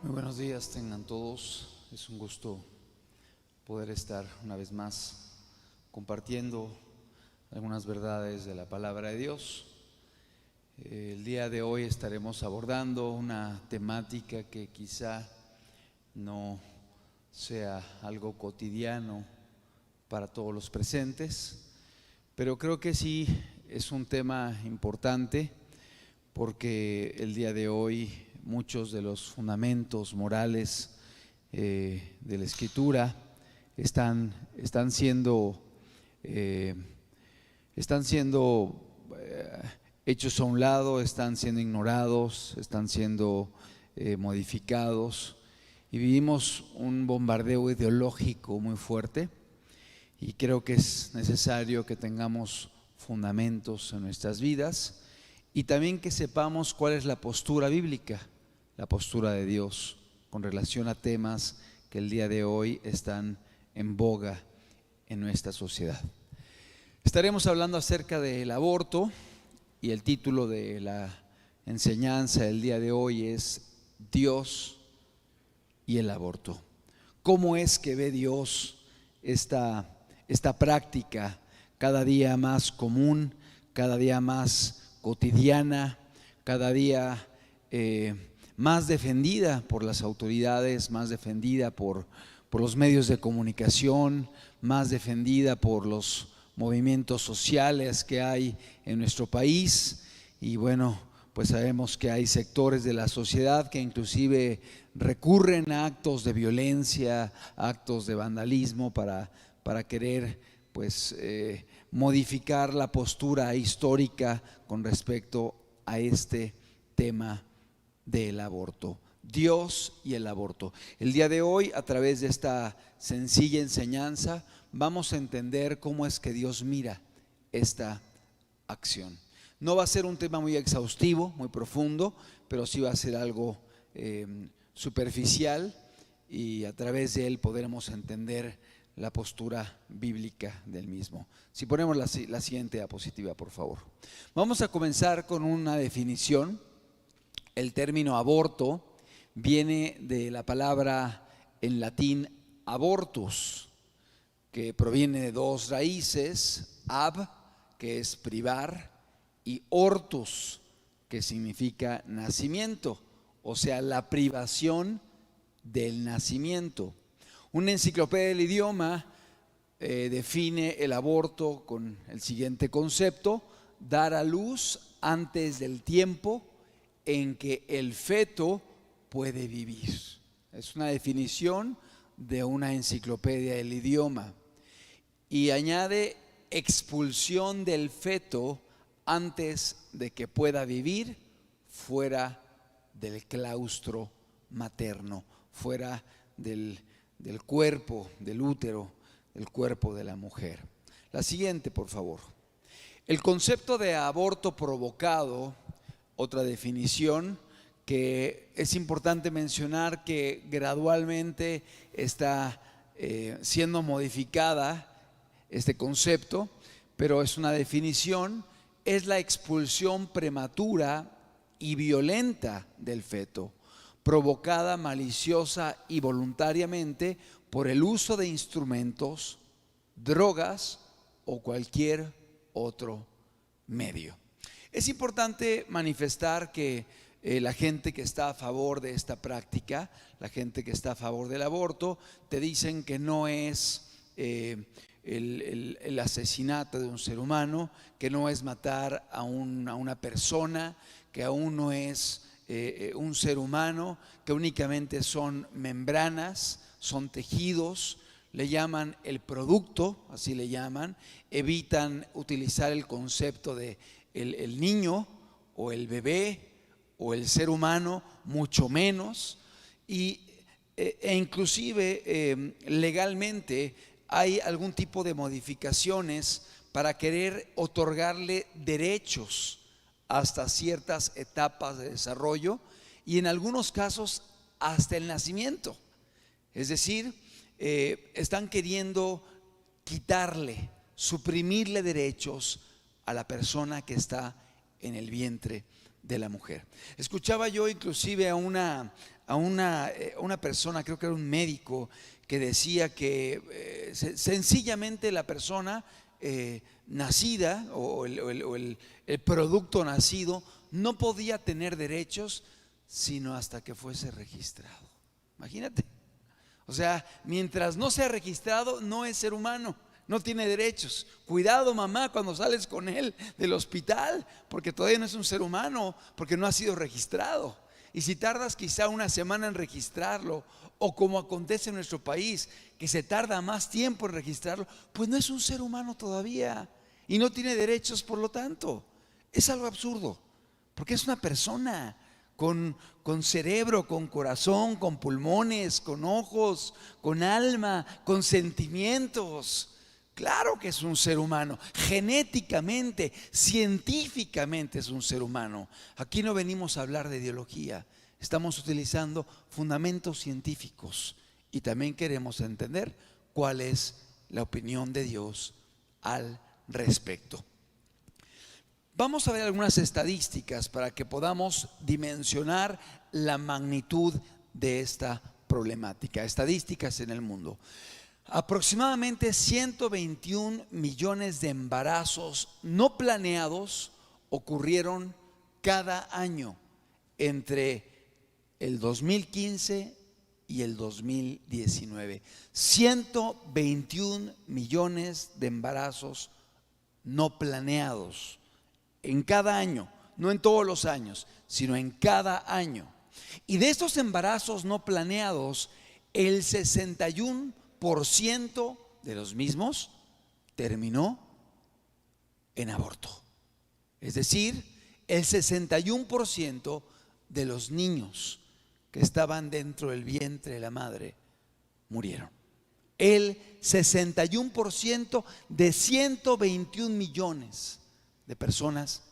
Muy buenos días tengan todos. Es un gusto poder estar una vez más compartiendo algunas verdades de la palabra de Dios. El día de hoy estaremos abordando una temática que quizá no sea algo cotidiano para todos los presentes, pero creo que sí es un tema importante porque el día de hoy muchos de los fundamentos morales de la Escritura están siendo hechos a un lado, están siendo ignorados, están siendo modificados, y vivimos un bombardeo ideológico muy fuerte, y creo que es necesario que tengamos fundamentos en nuestras vidas y también que sepamos cuál es la postura bíblica, la postura de Dios con relación a temas que el día de hoy están en boga en nuestra sociedad. Estaremos hablando acerca del aborto y el título de la enseñanza del día de hoy es Dios y el aborto. ¿Cómo es que ve Dios esta práctica cada día más común, cada día más cotidiana, cada día más defendida por las autoridades, más defendida por los medios de comunicación, más defendida por los movimientos sociales que hay en nuestro país? Y bueno, pues sabemos que hay sectores de la sociedad que inclusive recurren a actos de violencia, actos de vandalismo para querer pues modificar la postura histórica con respecto a este tema del aborto. Dios y el aborto. El día de hoy, a través de esta sencilla enseñanza, vamos a entender cómo es que Dios mira esta acción. No va a ser un tema muy exhaustivo, muy profundo, pero sí va a ser algo superficial, y a través de él podremos entender la postura bíblica del mismo. Si ponemos la siguiente diapositiva, por favor. Vamos a comenzar con una definición. El término aborto viene de la palabra en latín abortus, que proviene de dos raíces: ab, que es privar, y ortus, que significa nacimiento, o sea, la privación del nacimiento. Una enciclopedia del idioma define el aborto con el siguiente concepto: dar a luz antes del tiempo en que el feto puede vivir. Es una definición de una enciclopedia del idioma, y añade expulsión del feto antes de que pueda vivir fuera del claustro materno, fuera del cuerpo, del útero, del cuerpo de la mujer. La siguiente, por favor. El concepto de aborto provocado, otra definición que es importante mencionar, que gradualmente está siendo modificada este concepto, pero es una definición: es la expulsión prematura y violenta del feto, provocada maliciosa y voluntariamente por el uso de instrumentos, drogas o cualquier otro medio. Es importante manifestar que la gente que está a favor de esta práctica, la gente que está a favor del aborto, te dicen que no es el asesinato de un ser humano, que no es matar a una persona, que aún no es un ser humano, que únicamente son membranas, son tejidos. Le llaman el producto, así le llaman. Evitan utilizar el concepto de el niño o el bebé o el ser humano, mucho menos. E inclusive legalmente hay algún tipo de modificaciones para querer otorgarle derechos hasta ciertas etapas de desarrollo, y en algunos casos hasta el nacimiento. Es decir, están queriendo quitarle, suprimirle derechos a la persona que está en el vientre de la mujer. Escuchaba yo inclusive a una persona, creo que era un médico, que decía que sencillamente la persona nacida el producto nacido no podía tener derechos sino hasta que fuese registrado. Imagínate. O sea, mientras no sea registrado, no es ser humano, no tiene derechos. Cuidado, mamá, cuando sales con él del hospital, porque todavía no es un ser humano, porque no ha sido registrado. Y si tardas quizá una semana en registrarlo, o como acontece en nuestro país, que se tarda más tiempo en registrarlo, pues no es un ser humano todavía y no tiene derechos, por lo tanto. Es algo absurdo, porque es una persona con cerebro, con corazón, con pulmones, con ojos, con alma, con sentimientos. Claro que es un ser humano, genéticamente, científicamente es un ser humano. Aquí no venimos a hablar de ideología, estamos utilizando fundamentos científicos y también queremos entender cuál es la opinión de Dios al respecto. Vamos a ver algunas estadísticas para que podamos dimensionar la magnitud de esta problemática. Estadísticas en el mundo. Aproximadamente 121 millones de embarazos no planeados ocurrieron cada año entre el 2015 y el 2019. 121 millones de embarazos no planeados en cada año, no en todos los años, sino en cada año. Y de estos embarazos no planeados, el 61% de los mismos terminó en aborto. Es decir, el 61% de los niños que estaban dentro del vientre de la madre murieron. El 61% de 121 millones de personas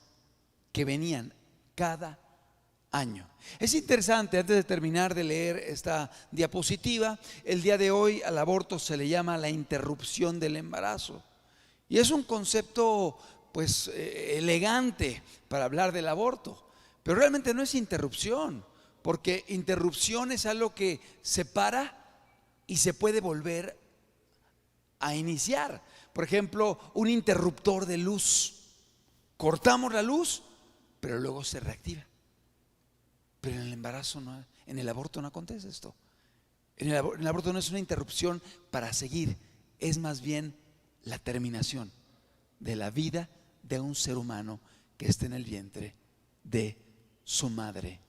que venían cada año. Es interesante, antes de terminar de leer esta diapositiva, el día de hoy al aborto se le llama la interrupción del embarazo. Y es un concepto pues elegante para hablar del aborto, pero realmente no es interrupción, porque interrupción es algo que se para y se puede volver a iniciar. Por ejemplo, un interruptor de luz. Cortamos la luz, pero luego se reactiva. Pero en el embarazo no, en el aborto no acontece esto. En el aborto no es una interrupción para seguir, es más bien la terminación de la vida de un ser humano que está en el vientre de su madre.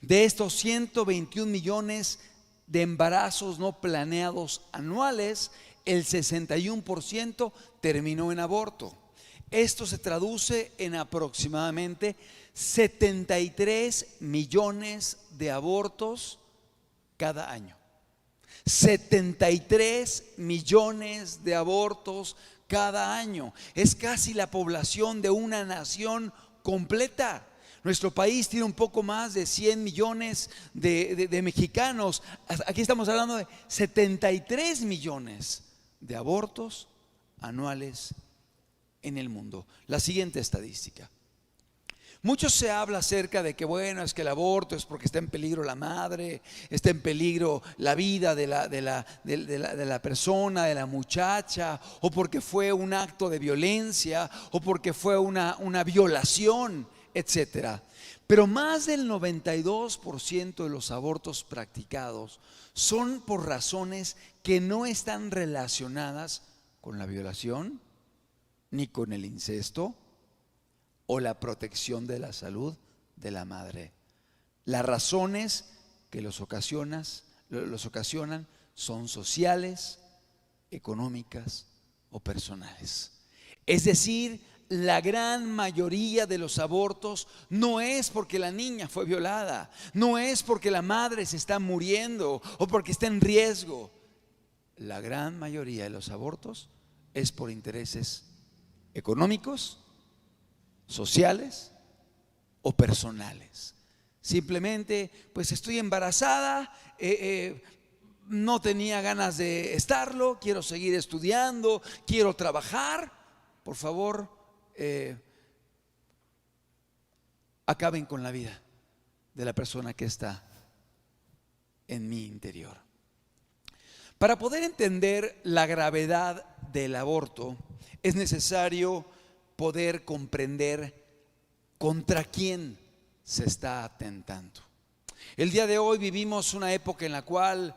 De estos 121 millones de embarazos no planeados anuales, el 61% terminó en aborto. Esto se traduce en aproximadamente 73 millones de abortos cada año. 73 millones de abortos cada año. Es casi la población de una nación completa. Nuestro país tiene un poco más de 100 millones de mexicanos. Aquí estamos hablando de 73 millones de abortos anuales en el mundo. La siguiente estadística. Mucho se habla acerca de que bueno, es que el aborto es porque está en peligro la madre, está en peligro la vida de la persona, de la muchacha, o porque fue un acto de violencia, o porque fue una violación, etcétera. Pero más del 92% de los abortos practicados son por razones que no están relacionadas con la violación, ni con el incesto o la protección de la salud de la madre. Las razones que los ocasionan son sociales, económicas o personales. Es decir, la gran mayoría de los abortos no es porque la niña fue violada, no es porque la madre se está muriendo o porque está en riesgo. La gran mayoría de los abortos es por intereses económicos, sociales o personales. Simplemente, pues estoy embarazada, no tenía ganas de estarlo, quiero seguir estudiando, quiero trabajar. Por favor, acaben con la vida de la persona que está en mi interior. Para poder entender la gravedad del aborto, es necesario poder comprender contra quién se está atentando. El día de hoy vivimos una época en la cual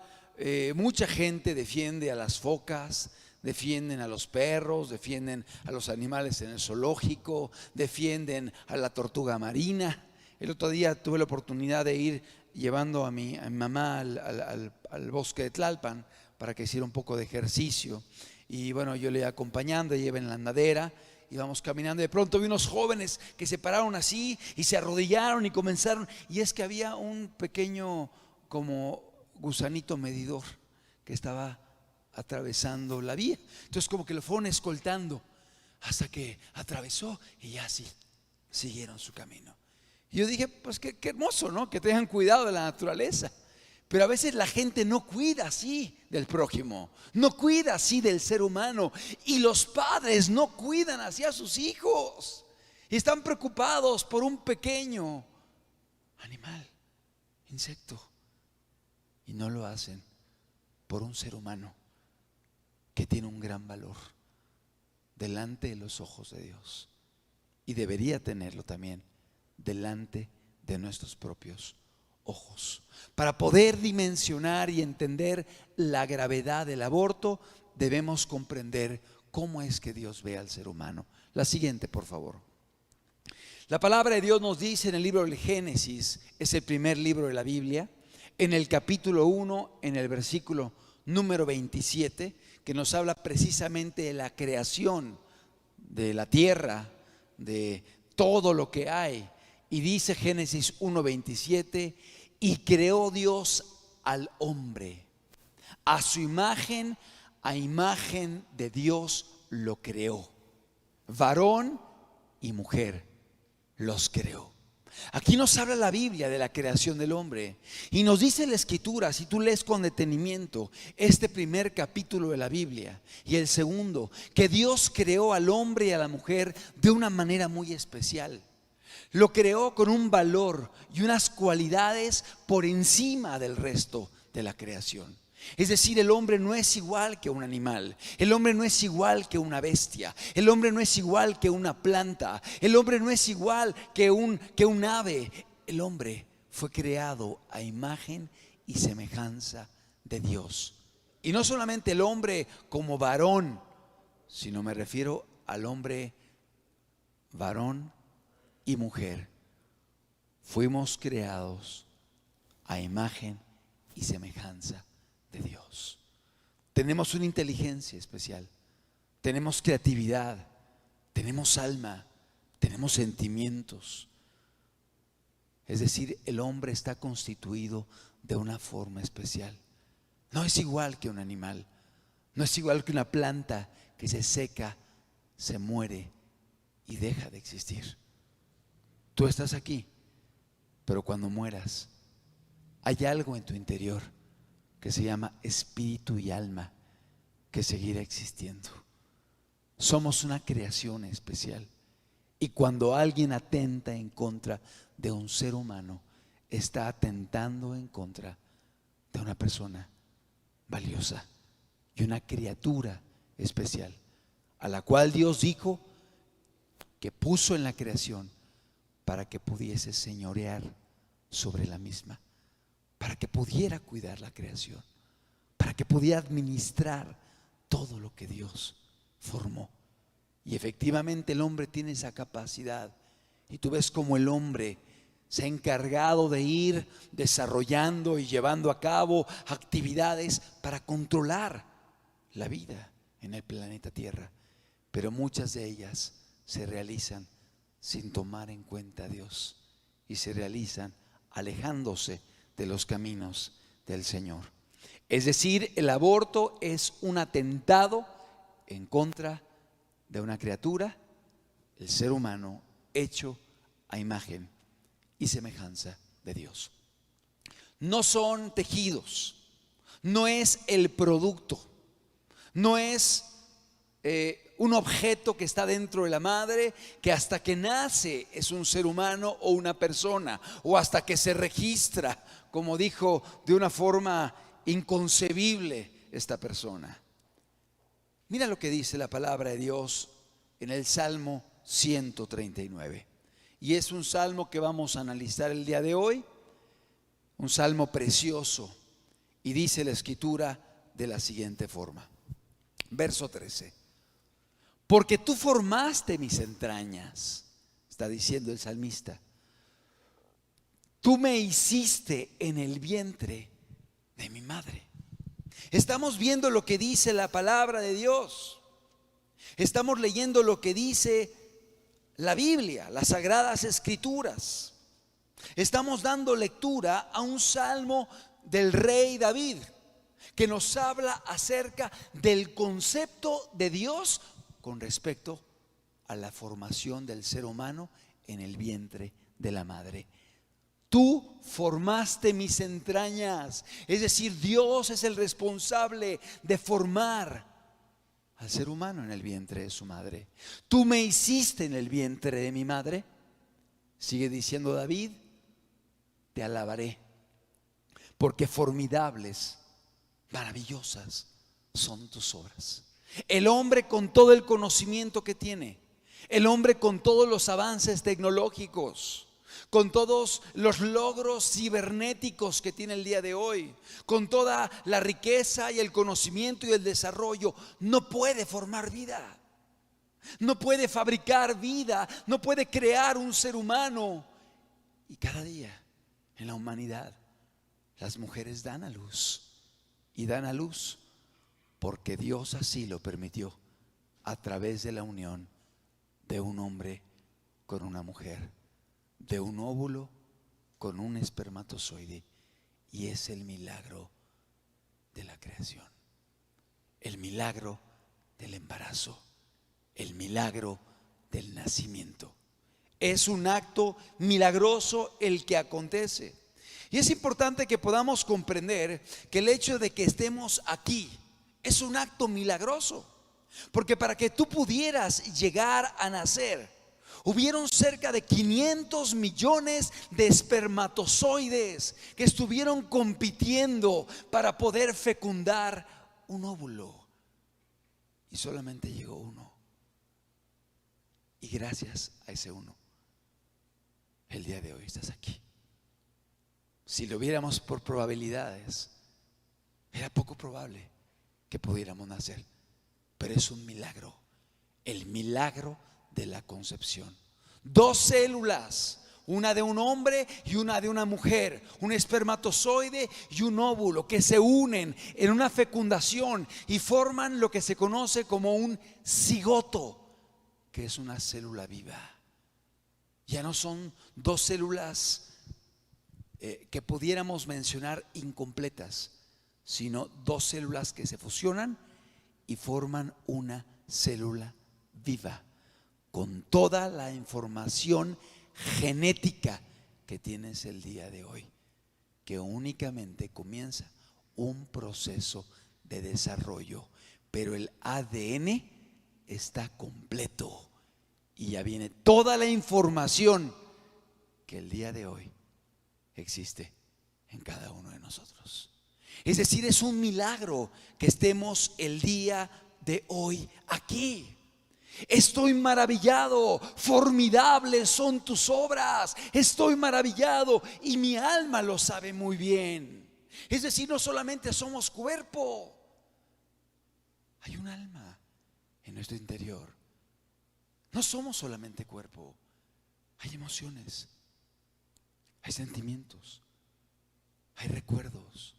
mucha gente defiende a las focas, defienden a los perros, defienden a los animales en el zoológico, defienden a la tortuga marina. El otro día tuve la oportunidad de ir llevando a mi mamá al bosque de Tlalpan para que hiciera un poco de ejercicio. Y bueno, yo le iba acompañando, ella iba en la andadera, íbamos caminando. De pronto vi unos jóvenes que se pararon así y se arrodillaron y comenzaron. Y es que había un pequeño como gusanito medidor que estaba atravesando la vía. Entonces como que lo fueron escoltando hasta que atravesó y ya así siguieron su camino. Y yo dije, pues qué hermoso, ¿no? Que tengan cuidado de la naturaleza. Pero a veces la gente no cuida así del prójimo, no cuida así del ser humano. Y los padres no cuidan así a sus hijos. Y están preocupados por un pequeño animal, insecto. Y no lo hacen por un ser humano que tiene un gran valor delante de los ojos de Dios. Y debería tenerlo también delante de nuestros propios ojos. Para poder dimensionar y entender la gravedad del aborto, debemos comprender cómo es que Dios ve al ser humano. La siguiente, por favor. La palabra de Dios nos dice en el libro del Génesis, es el primer libro de la Biblia, en el capítulo 1, en el versículo número 27, que nos habla precisamente de la creación de la tierra, de todo lo que hay. Y dice Génesis 1:27, y creó Dios al hombre, a su imagen, a imagen de Dios lo creó, varón y mujer los creó. Aquí nos habla la Biblia de la creación del hombre y nos dice la Escritura, si tú lees con detenimiento este primer capítulo de la Biblia y el segundo, que Dios creó al hombre y a la mujer de una manera muy especial. Lo creó con un valor y unas cualidades por encima del resto de la creación. Es decir, el hombre no es igual que un animal, el hombre no es igual que una bestia, el hombre no es igual que una planta, el hombre no es igual que un ave. El hombre fue creado a imagen y semejanza de Dios. Y no solamente el hombre como varón, sino me refiero al hombre varón y mujer. Fuimos creados a imagen y semejanza de Dios. Tenemos una inteligencia especial, tenemos creatividad, tenemos alma, tenemos sentimientos. Es decir, el hombre está constituido de una forma especial. No es igual que un animal, no es igual que una planta que se seca, se muere y deja de existir. Tú estás aquí, pero cuando mueras, hay algo en tu interior que se llama espíritu y alma que seguirá existiendo. Somos una creación especial. Y cuando alguien atenta en contra de un ser humano, está atentando en contra de una persona valiosa y una criatura especial, a la cual Dios dijo que puso en la creación para que pudiese señorear sobre la misma, para que pudiera cuidar la creación, para que pudiera administrar todo lo que Dios formó. Y efectivamente el hombre tiene esa capacidad. Y tú ves cómo el hombre se ha encargado de ir desarrollando y llevando a cabo actividades para controlar la vida en el planeta Tierra. Pero muchas de ellas se realizan sin tomar en cuenta a Dios y se realizan alejándose de los caminos del Señor. Es decir, el aborto es un atentado en contra de una criatura, el ser humano, hecho a imagen y semejanza de Dios. No son tejidos, no es el producto, no es un objeto que está dentro de la madre, que hasta que nace es un ser humano o una persona, o hasta que se registra como dijo de una forma inconcebible esta persona. Mira lo que dice la palabra de Dios en el Salmo 139. Y es un salmo que vamos a analizar el día de hoy, un salmo precioso. Y dice la escritura de la siguiente forma. Verso 13. Porque tú formaste mis entrañas, está diciendo el salmista. Tú me hiciste en el vientre de mi madre. Estamos viendo lo que dice la palabra de Dios. Estamos leyendo lo que dice la Biblia, las Sagradas Escrituras. Estamos dando lectura a un salmo del rey David, que nos habla acerca del concepto de Dios con respecto a la formación del ser humano en el vientre de la madre. Tú formaste mis entrañas, es decir, Dios es el responsable de formar al ser humano en el vientre de su madre. Tú me hiciste en el vientre de mi madre, sigue diciendo David, te alabaré, porque formidables, maravillosas son tus obras. El hombre con todo el conocimiento que tiene, el hombre con todos los avances tecnológicos, con todos los logros cibernéticos que tiene el día de hoy, con toda la riqueza y el conocimiento y el desarrollo, no puede formar vida, no puede fabricar vida, no puede crear un ser humano. Y cada día en la humanidad las mujeres dan a luz, y dan a luz porque Dios así lo permitió, a través de la unión de un hombre con una mujer, de un óvulo con un espermatozoide. Y es el milagro de la creación, el milagro del embarazo, el milagro del nacimiento. Es un acto milagroso el que acontece. Y es importante que podamos comprender que el hecho de que estemos aquí es un acto milagroso, porque para que tú pudieras llegar a nacer, hubieron cerca de 500 millones de espermatozoides que estuvieron compitiendo para poder fecundar un óvulo, y solamente llegó uno. Y gracias a ese uno, el día de hoy estás aquí. Si lo viéramos por probabilidades, era poco probable que pudiéramos nacer, pero es un milagro, el milagro de la concepción. 2 células, una de un hombre y una de una mujer, un espermatozoide y un óvulo, que se unen en una fecundación y forman lo que se conoce como un cigoto, que es una célula viva. Ya no son 2 células que pudiéramos mencionar incompletas, sino 2 células que se fusionan y forman una célula viva, con toda la información genética que tienes el día de hoy, que únicamente comienza un proceso de desarrollo, pero el ADN está completo y ya viene toda la información que el día de hoy existe en cada uno de nosotros. Es decir, es un milagro que estemos el día de hoy aquí. Estoy maravillado, formidables son tus obras. Estoy maravillado y mi alma lo sabe muy bien. Es decir, no solamente somos cuerpo, hay un alma en nuestro interior. No somos solamente cuerpo, hay emociones, hay sentimientos, hay recuerdos,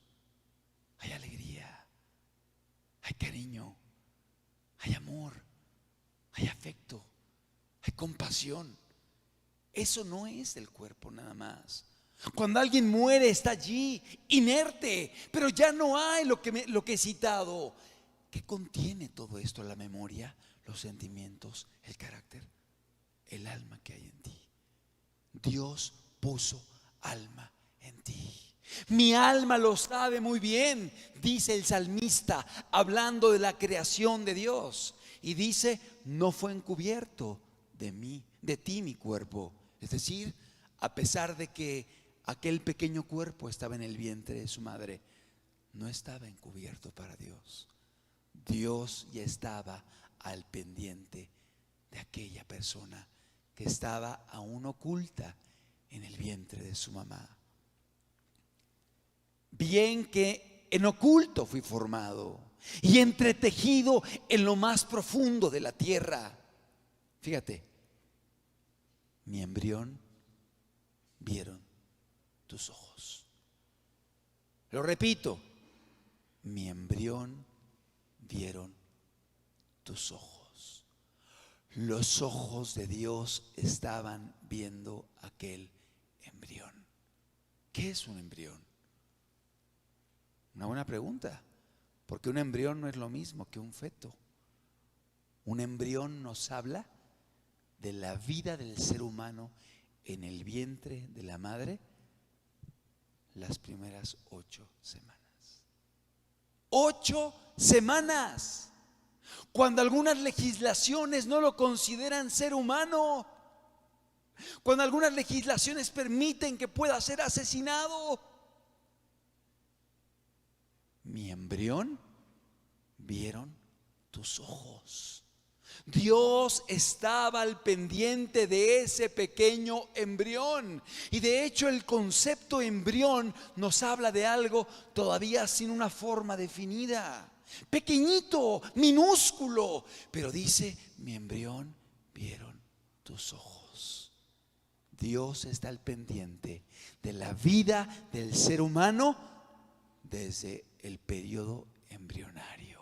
hay alegría, hay cariño, hay amor, hay afecto, hay compasión. Eso no es el cuerpo nada más. Cuando alguien muere está allí, inerte, pero ya no hay lo que he citado. ¿Qué contiene todo esto? La memoria, los sentimientos, el carácter, el alma que hay en ti. Dios puso alma en ti. Mi alma lo sabe muy bien, dice el salmista, hablando de la creación de Dios. Y dice, no fue encubierto de ti mi cuerpo. Es decir, a pesar de que aquel pequeño cuerpo estaba en el vientre de su madre, no estaba encubierto para Dios. Dios ya estaba al pendiente de aquella persona que estaba aún oculta en el vientre de su mamá. Bien que en oculto fui formado y entretejido en lo más profundo de la tierra. Fíjate, mi embrión vieron tus ojos. Lo repito, mi embrión vieron tus ojos. Los ojos de Dios estaban viendo aquel embrión. ¿Qué es un embrión? Una buena pregunta, porque un embrión no es lo mismo que un feto. Un embrión nos habla de la vida del ser humano en el vientre de la madre las primeras 8 semanas. 8 semanas. Cuando algunas legislaciones no lo consideran ser humano, cuando algunas legislaciones permiten que pueda ser asesinado. Mi embrión vieron tus ojos. Dios estaba al pendiente de ese pequeño embrión. Y de hecho el concepto embrión nos habla de algo todavía sin una forma definida. Pequeñito, minúsculo. Pero dice, mi embrión vieron tus ojos. Dios está al pendiente de la vida del ser humano desde el periodo embrionario,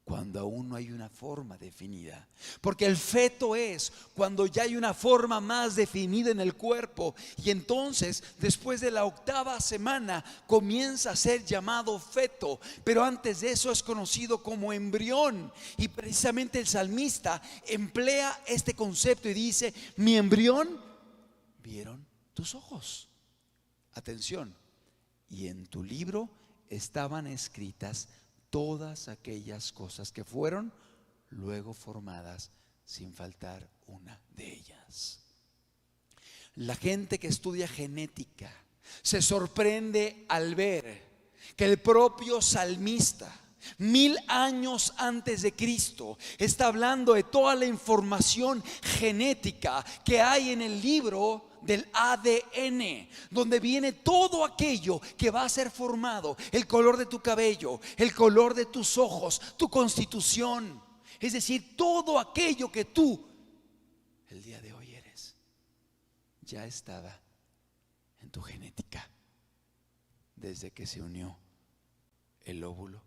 cuando aún no hay una forma definida. Porque el feto es cuando ya hay una forma más definida en el cuerpo. Y entonces, después de la 8ª semana, comienza a ser llamado feto. Pero antes de eso es conocido como embrión. Y precisamente el salmista emplea este concepto y dice, mi embrión vieron tus ojos. Atención, y en tu libro estaban escritas todas aquellas cosas que fueron luego formadas, sin faltar una de ellas. La gente que estudia genética se sorprende al ver que el propio salmista, 1000 años antes de Cristo, está hablando de toda la información genética que hay en el libro del ADN, donde viene todo aquello que va a ser formado: el color de tu cabello, el color de tus ojos, tu constitución. Es decir, todo aquello que tú el día de hoy eres, ya estaba en tu genética desde que se unió el óvulo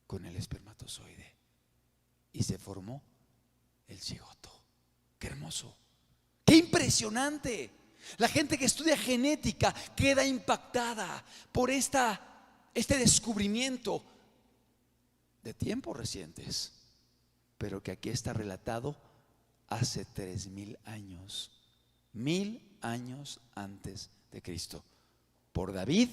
con el espermatozoide y se formó el cigoto. Qué hermoso, qué impresionante. La gente que estudia genética queda impactada por este descubrimiento de tiempos recientes, pero que aquí está relatado hace 3000 años, 1000 años antes de Cristo, por David,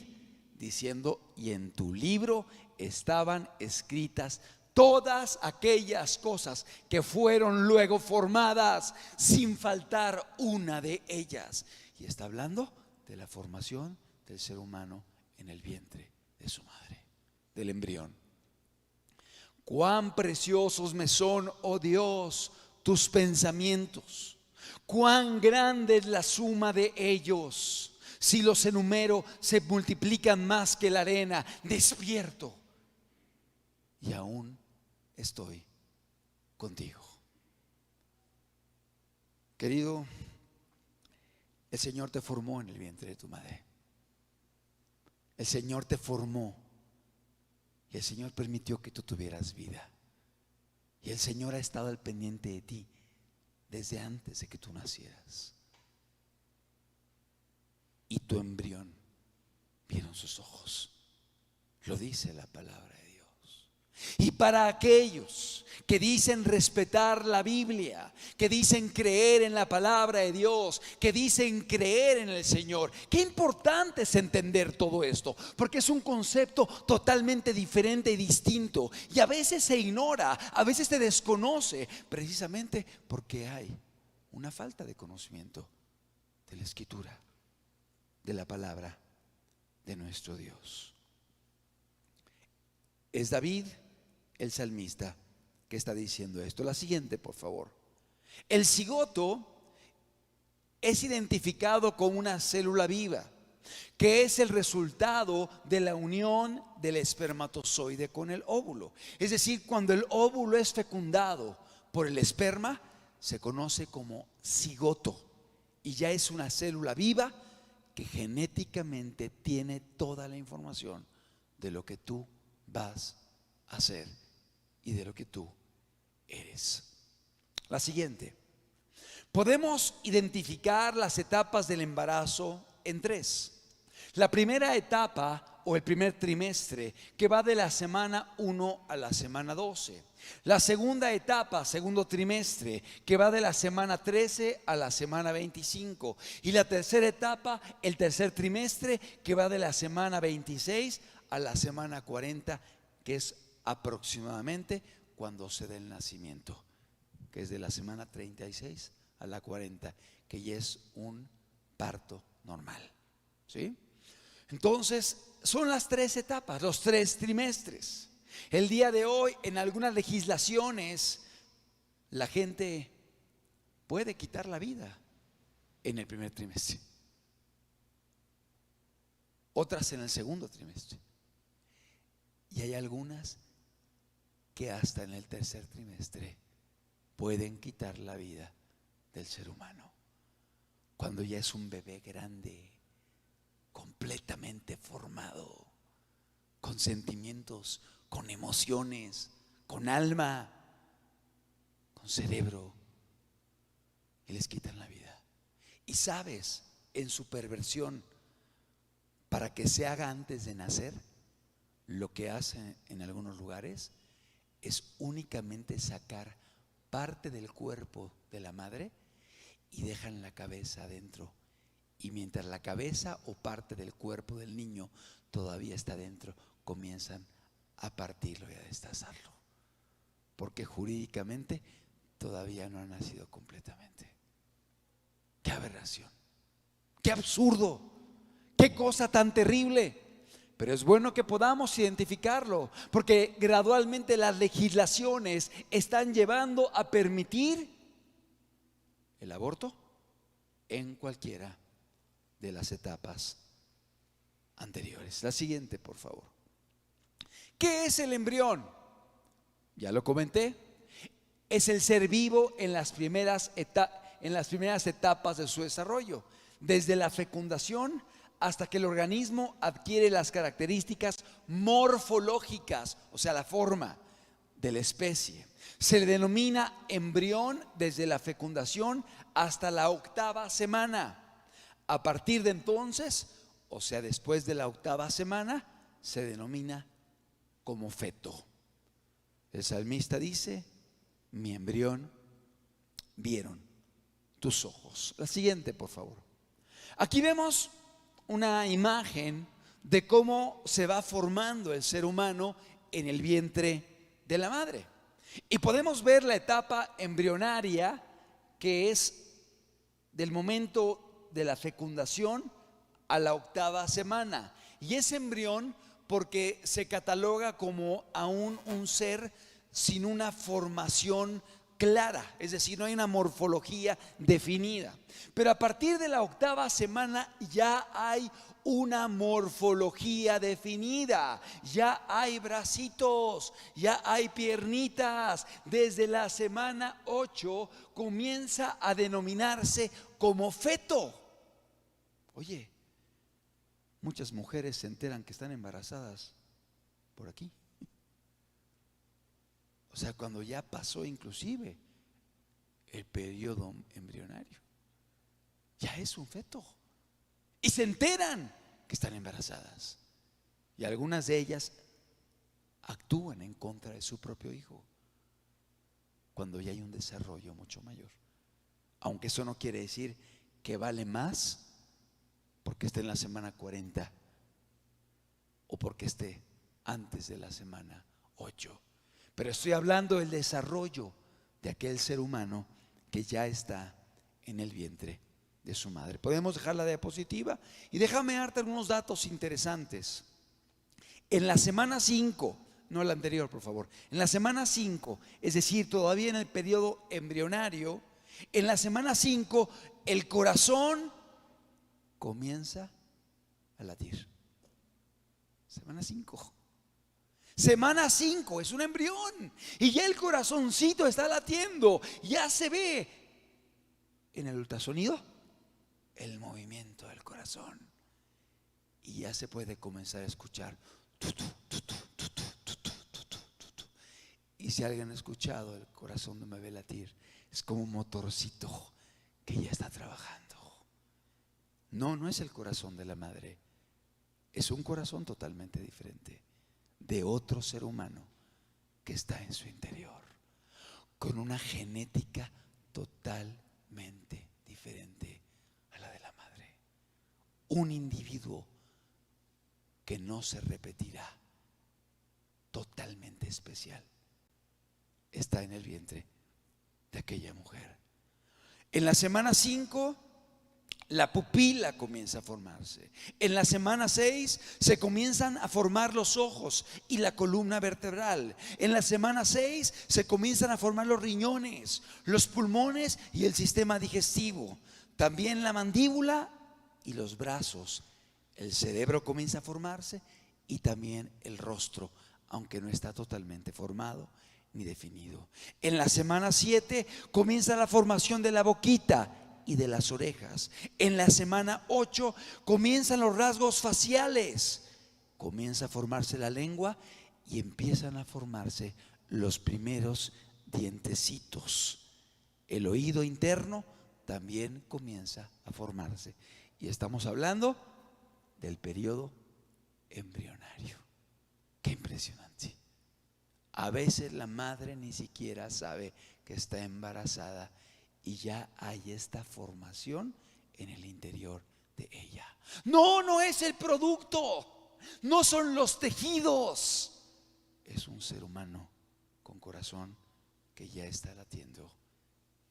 diciendo: y en tu libro estaban escritas todas aquellas cosas que fueron luego formadas, sin faltar una de ellas. Y está hablando de la formación del ser humano en el vientre de su madre, del embrión. Cuán preciosos me son, oh Dios, tus pensamientos, cuán grande es la suma de ellos. Si los enumero, se multiplican más que la arena. Despierto y aún estoy contigo. Querido, el Señor te formó en el vientre de tu madre. El Señor te formó y el Señor permitió que tú tuvieras vida. Y el Señor ha estado al pendiente de ti desde antes de que tú nacieras. Y tu embrión vieron sus ojos. Lo dice la palabra de Dios. Y para aquellos que dicen respetar la Biblia, que dicen creer en la palabra de Dios, que dicen creer en el Señor, qué importante es entender todo esto, porque es un concepto totalmente diferente y distinto. Y a veces se ignora, a veces se desconoce, precisamente porque hay una falta de conocimiento de la Escritura. de la palabra de nuestro Dios. Es David, el salmista, que está diciendo esto. La siguiente, por favor. El cigoto es identificado como una célula viva, que es el resultado de la unión del espermatozoide con el óvulo. Es decir, cuando el óvulo es fecundado por el esperma, se conoce como cigoto y ya es una célula viva que genéticamente tiene toda la información de lo que tú vas a hacer y de lo que tú eres. La siguiente. Podemos identificar las etapas del embarazo en tres. La primera etapa o el primer trimestre, que va de la semana 1 a la semana 12. La segunda etapa, segundo trimestre, que va de la semana 13 a la semana 25. Y la tercera etapa, el tercer trimestre, que va de la semana 26 a la semana 40, que es aproximadamente cuando se da el nacimiento, que es de la semana 36 a la 40, que ya es un parto normal. ¿Sí? Entonces, son las tres etapas, los tres trimestres. El día de hoy, en algunas legislaciones, la gente puede quitar la vida en el primer trimestre, otras en el segundo trimestre, y hay algunas que hasta en el tercer trimestre pueden quitar la vida del ser humano, cuando ya es un bebé grande, completamente formado, con sentimientos, con emociones, con alma, con cerebro, y les quitan la vida. Y sabes, en su perversión, para que se haga antes de nacer, lo que hacen en algunos lugares es únicamente sacar parte del cuerpo de la madre y dejan la cabeza adentro. Y mientras la cabeza o parte del cuerpo del niño todavía está dentro, comienzan a partirlo y a destazarlo, porque jurídicamente todavía no ha nacido completamente. ¡Qué aberración! ¡Qué absurdo! ¡Qué cosa tan terrible! Pero es bueno que podamos identificarlo, porque gradualmente las legislaciones están llevando a permitir el aborto en cualquiera de las etapas anteriores. La siguiente, por favor. ¿Qué es el embrión? Ya lo comenté. Es el ser vivo en las primeras etapas de su desarrollo, desde la fecundación hasta que el organismo adquiere las características morfológicas, o sea, la forma de la especie. Se le denomina embrión desde la fecundación hasta la 8ª semana. A partir de entonces, o sea, después de la 8ª semana, se denomina como feto. El salmista dice: mi embrión vieron tus ojos. La siguiente, por favor. Aquí vemos una imagen de cómo se va formando el ser humano en el vientre de la madre. Y podemos ver la etapa embrionaria, que es del momento de la fecundación a la 8ª semana. Y es embrión porque se cataloga como aún un ser sin una formación clara, es decir, no hay una morfología definida. Pero a partir de la 8ª semana ya hay una morfología definida, ya hay bracitos, ya hay piernitas. Desde la semana 8 comienza a denominarse como feto. Oye, muchas mujeres se enteran que están embarazadas por aquí. O sea, cuando ya pasó inclusive el periodo embrionario, ya es un feto. Y se enteran que están embarazadas. Y algunas de ellas actúan en contra de su propio hijo cuando ya hay un desarrollo mucho mayor. Aunque eso no quiere decir que vale más porque esté en la semana 40 o porque esté antes de la semana 8. Pero estoy hablando del desarrollo de aquel ser humano que ya está en el vientre de su madre. Podemos dejar la diapositiva y déjame darte algunos datos interesantes. En la semana 5, no la anterior por favor, en la semana 5, es decir, todavía en el periodo embrionario, en la semana 5 el corazón comienza a latir. Semana 5. Semana 5 es un embrión y ya el corazoncito está latiendo, ya se ve en el ultrasonido el movimiento del corazón y ya se puede comenzar a escuchar. Y si alguien ha escuchado el corazón de un bebé latir, es como un motorcito que ya está trabajando. No es el corazón de la madre, es un corazón totalmente diferente de otro ser humano que está en su interior, con una genética totalmente diferente a la de la madre. Un individuo que no se repetirá, totalmente especial, está en el vientre de aquella mujer. En la semana 5 la pupila comienza a formarse. En la semana 6 se comienzan a formar los ojos y la columna vertebral. En la semana 6 se comienzan a formar los riñones, los pulmones y el sistema digestivo. También la mandíbula y los brazos. El cerebro comienza a formarse y también el rostro, aunque no está totalmente formado ni definido. En la semana 7 comienza la formación de la boquita y de las orejas. En la semana 8 comienzan los rasgos faciales, comienza a formarse la lengua y empiezan a formarse los primeros dientecitos. El oído interno también comienza a formarse y estamos hablando del periodo embrionario. Qué impresionante. A veces la madre ni siquiera sabe que está embarazada y ya hay esta formación en el interior de ella. No es el producto, no son los tejidos, es un ser humano con corazón que ya está latiendo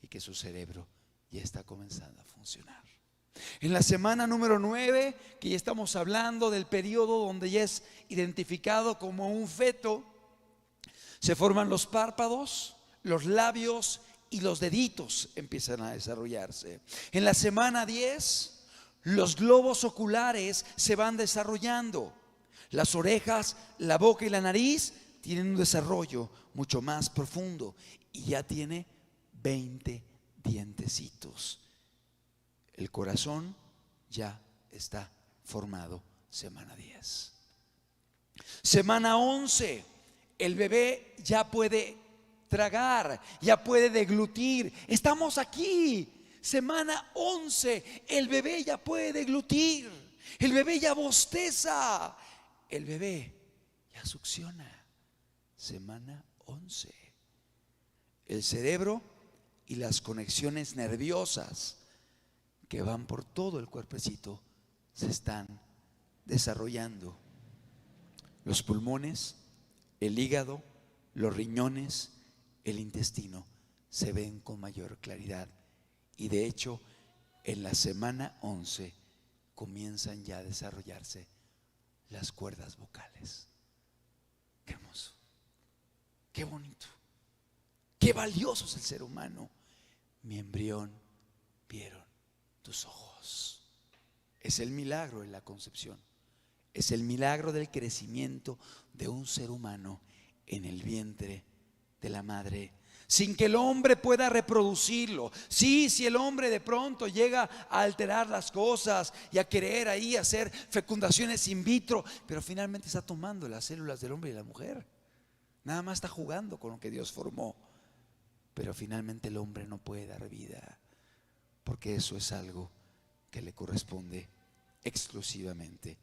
y que su cerebro ya está comenzando a funcionar. En la semana número 9, que ya estamos hablando del periodo donde ya es identificado como un feto, se forman los párpados, los labios y los deditos empiezan a desarrollarse. En la semana 10, los globos oculares se van desarrollando. Las orejas, la boca y la nariz tienen un desarrollo mucho más profundo y ya tiene 20 dientecitos. El corazón ya está formado, semana 10. Semana 11, el bebé ya puede tragar, ya puede deglutir. Estamos aquí, semana 11, el bebé ya puede deglutir, el bebé ya bosteza, el bebé ya succiona. Semana 11. El cerebro y las conexiones nerviosas que van por todo el cuerpecito se están desarrollando. Los pulmones, el hígado, los riñones, el intestino se ven con mayor claridad y de hecho en la semana 11 comienzan ya a desarrollarse las cuerdas vocales. Qué hermoso, qué bonito, qué valioso es el ser humano. Mi embrión vieron tus ojos. Es el milagro de la concepción, es el milagro del crecimiento de un ser humano en el vientre de la madre, sin que el hombre pueda reproducirlo. Sí, si el hombre de pronto llega a alterar las cosas y a querer ahí hacer fecundaciones in vitro, pero finalmente está tomando las células del hombre y de la mujer. Nada más está jugando con lo que Dios formó, pero finalmente el hombre no puede dar vida, porque eso es algo que le corresponde exclusivamente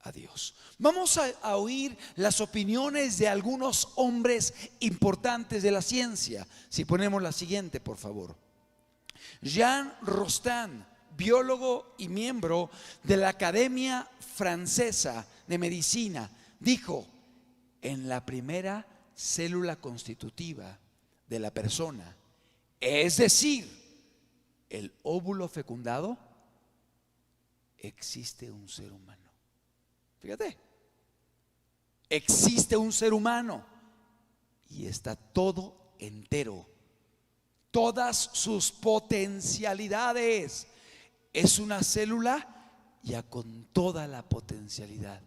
a Dios. Vamos a oír las opiniones de algunos hombres importantes de la ciencia. Si ponemos la siguiente, por favor. Jean Rostand, biólogo y miembro de la Academia Francesa de Medicina, dijo: en la primera célula constitutiva de la persona, es decir, el óvulo fecundado, existe un ser humano. Fíjate, existe un ser humano y está todo entero, todas sus potencialidades. Es una célula ya con toda la potencialidad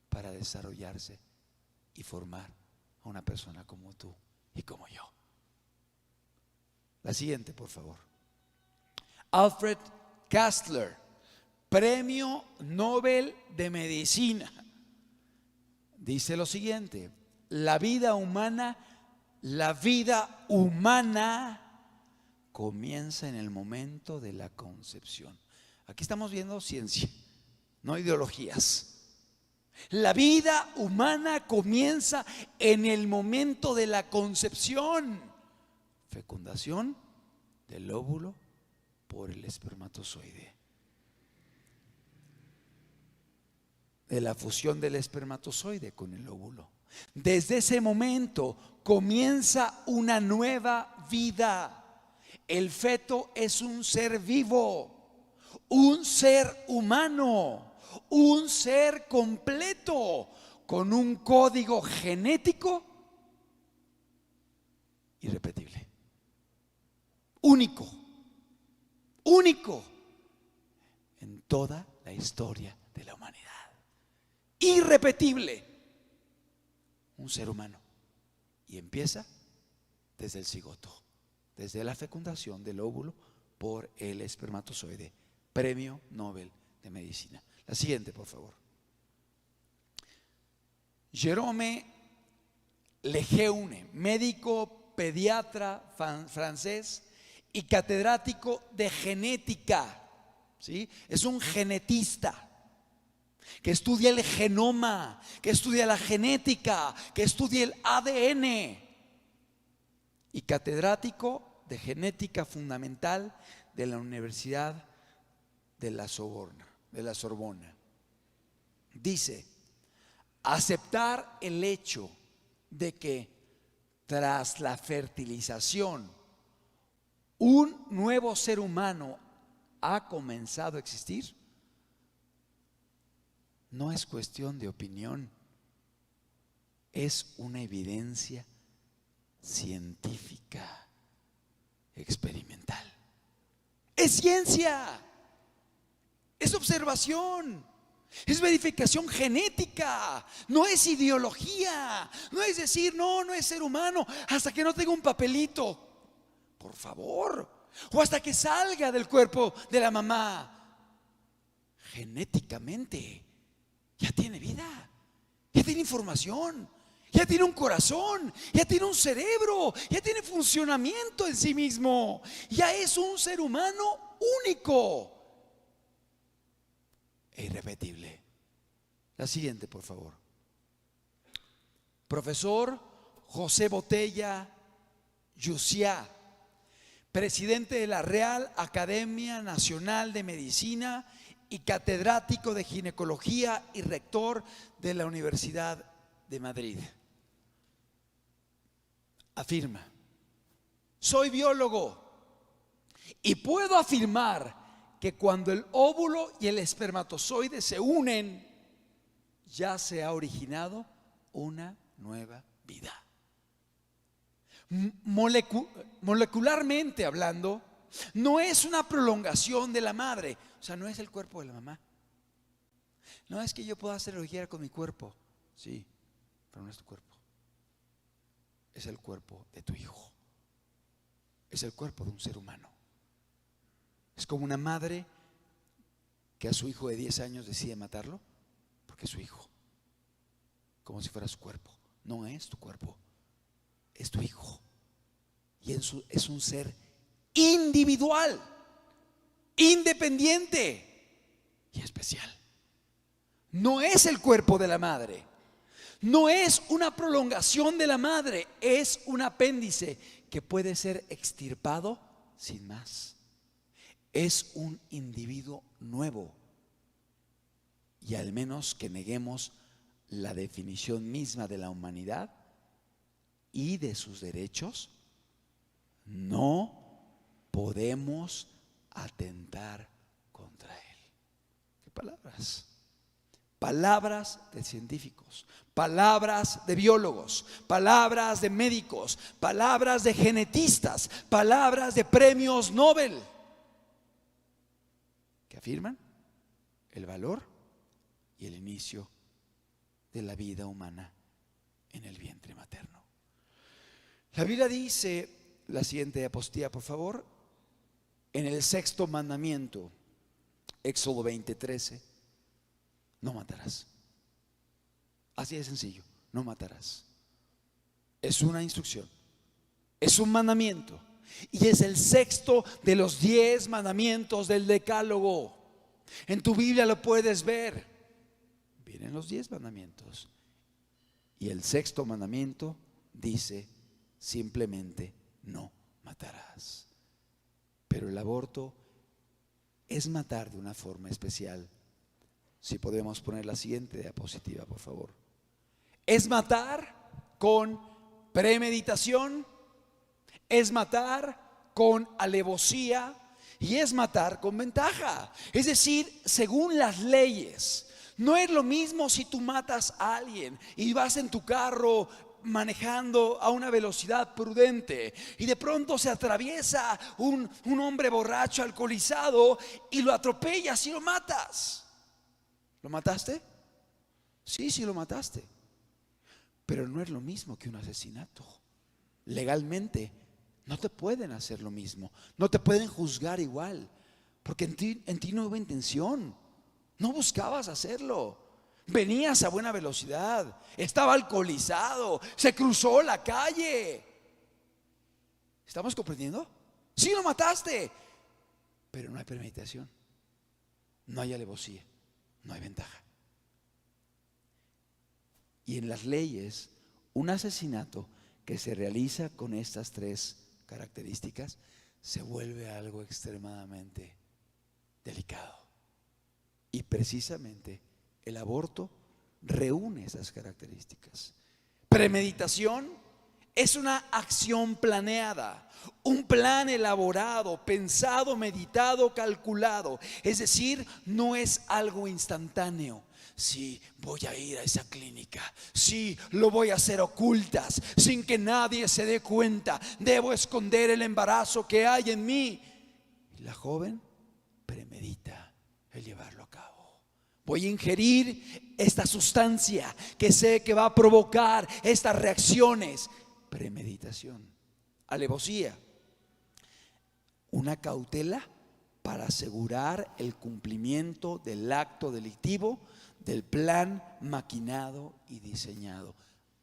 para desarrollarse y formar a una persona como tú y como yo. La siguiente, por favor. Alfred Kastler, Premio Nobel de Medicina, dice lo siguiente: la vida humana comienza en el momento de la concepción. Aquí estamos viendo ciencia, no ideologías. La vida humana comienza en el momento de la concepción, fecundación del óvulo por el espermatozoide, de la fusión del espermatozoide con el óvulo. Desde ese momento comienza una nueva vida. El feto es un ser vivo, un ser humano, un ser completo, con un código genético irrepetible, único en toda la historia de la humanidad. Irrepetible, un ser humano. Y empieza desde el cigoto, desde la fecundación del óvulo por el espermatozoide. Premio Nobel de Medicina. La siguiente, por favor. Jérôme Lejeune, médico pediatra francés y catedrático de genética, ¿sí? Es un genetista que estudia el genoma, que estudia la genética, que estudia el ADN, y catedrático de genética fundamental de la Universidad de la Sorbona. Dice: aceptar el hecho de que tras la fertilización un nuevo ser humano ha comenzado a existir no es cuestión de opinión, es una evidencia científica, experimental. Es ciencia, es observación, es verificación genética, no es ideología, no es decir no es ser humano hasta que no tenga un papelito, por favor, o hasta que salga del cuerpo de la mamá. Genéticamente ya tiene vida, ya tiene información, ya tiene un corazón, ya tiene un cerebro, ya tiene funcionamiento en sí mismo, ya es un ser humano único e irrepetible. La siguiente, por favor. Profesor José Botella Yusiá, presidente de la Real Academia Nacional de Medicina y catedrático de ginecología y rector de la Universidad de Madrid. Afirma: soy biólogo y puedo afirmar que cuando el óvulo y el espermatozoide se unen, ya se ha originado una nueva vida. Molecularmente hablando, no es una prolongación de la madre, o sea, no es el cuerpo de la mamá. No es que yo pueda hacer lo que quiera con mi cuerpo, sí, pero no es tu cuerpo. Es el cuerpo de tu hijo, es el cuerpo de un ser humano. Es como una madre que a su hijo de 10 años decide matarlo porque es su hijo, como si fuera su cuerpo. No es tu cuerpo, es tu hijo. Y es un ser individual, independiente y especial. No es el cuerpo de la madre, no es una prolongación de la madre, es un apéndice que puede ser extirpado sin más. Es un individuo nuevo, y al menos que neguemos la definición misma de la humanidad y de sus derechos, no podemos atentar contra él. ¿Qué palabras? Palabras de científicos, palabras de biólogos, palabras de médicos, palabras de genetistas, palabras de premios Nobel, que afirman el valor y el inicio de la vida humana en el vientre materno. La Biblia dice, la siguiente diapositiva por favor, en el sexto mandamiento, Éxodo 20:13, no matarás. Así de sencillo, no matarás. Es una instrucción, es un mandamiento, y es el sexto de los 10 mandamientos del Decálogo. En tu Biblia lo puedes ver. Vienen los 10 mandamientos, y el sexto mandamiento dice simplemente no matarás. Pero el aborto es matar de una forma especial. Si podemos poner la siguiente diapositiva, por favor. Es matar con premeditación, es matar con alevosía y es matar con ventaja. Es decir, según las leyes. No es lo mismo si tú matas a alguien y vas en tu carro manejando a una velocidad prudente y de pronto se atraviesa un hombre borracho, alcoholizado, y lo atropellas y lo matas. ¿Lo mataste? Sí, sí lo mataste. Pero no es lo mismo que un asesinato. Legalmente no te pueden hacer lo mismo, no te pueden juzgar igual, porque en ti no hubo intención. No buscabas hacerlo. Venías a buena velocidad, estaba alcoholizado, se cruzó la calle. ¿Estamos comprendiendo? Sí lo mataste, pero no hay premeditación, no hay alevosía, no hay ventaja. Y en las leyes, un asesinato que se realiza con estas 3 características se vuelve algo extremadamente delicado. Y precisamente el aborto reúne esas características. Premeditación es una acción planeada, un plan elaborado, pensado, meditado, calculado. Es decir, no es algo instantáneo. Sí, voy a ir a esa clínica. Sí, lo voy a hacer ocultas, sin que nadie se dé cuenta. Debo esconder el embarazo que hay en mí. Y la joven premedita el llevarlo a cabo. Voy a ingerir esta sustancia que sé que va a provocar estas reacciones. Premeditación. Alevosía. Una cautela para asegurar el cumplimiento del acto delictivo, del plan maquinado y diseñado.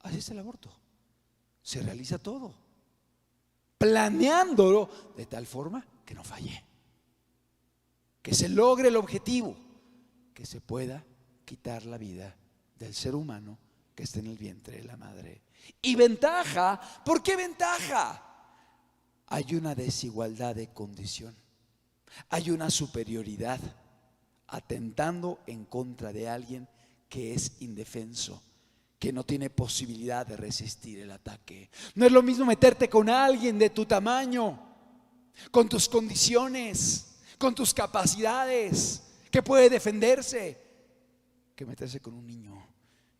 Así es el aborto. Se realiza todo planeándolo de tal forma que no falle, que se logre el objetivo, que se pueda quitar la vida del ser humano que está en el vientre de la madre. Y ventaja, ¿por qué ventaja? Hay una desigualdad de condición, hay una superioridad atentando en contra de alguien que es indefenso, que no tiene posibilidad de resistir el ataque. No es lo mismo meterte con alguien de tu tamaño, con tus condiciones, con tus capacidades, que puede defenderse, que meterse con un niño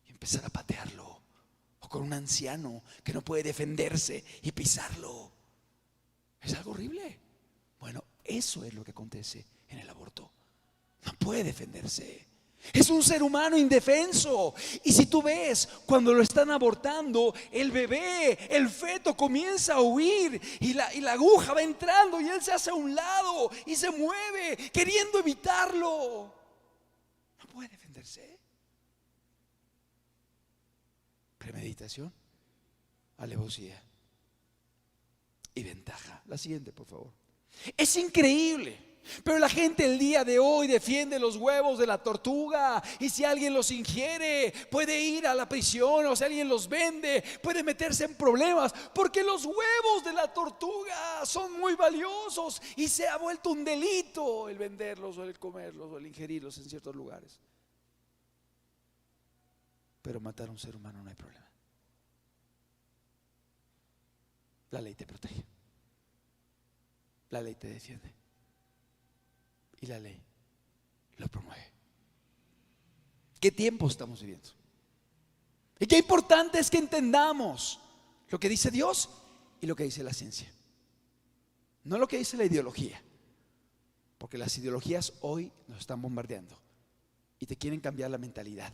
y empezar a patearlo, o con un anciano que no puede defenderse y pisarlo. Es algo horrible. Bueno, eso es lo que acontece en el aborto. No puede defenderse. Es un ser humano indefenso. Y si tú ves, cuando lo están abortando, el bebé, el feto comienza a huir y la aguja va entrando y él se hace a un lado y se mueve queriendo evitarlo. No puede defenderse. Premeditación, alevosía y ventaja. La siguiente, por favor. Es increíble, pero la gente el día de hoy defiende los huevos de la tortuga, y si alguien los ingiere puede ir a la prisión, o si alguien los vende puede meterse en problemas, porque los huevos de la tortuga son muy valiosos y se ha vuelto un delito el venderlos o el comerlos o el ingerirlos en ciertos lugares. Pero matar a un ser humano no hay problema. La ley te protege, la ley te defiende. y la ley lo promueve. ¿Qué tiempo estamos viviendo? Y qué importante es que entendamos lo que dice Dios y lo que dice la ciencia, no lo que dice la ideología, porque las ideologías hoy nos están bombardeando y te quieren cambiar la mentalidad,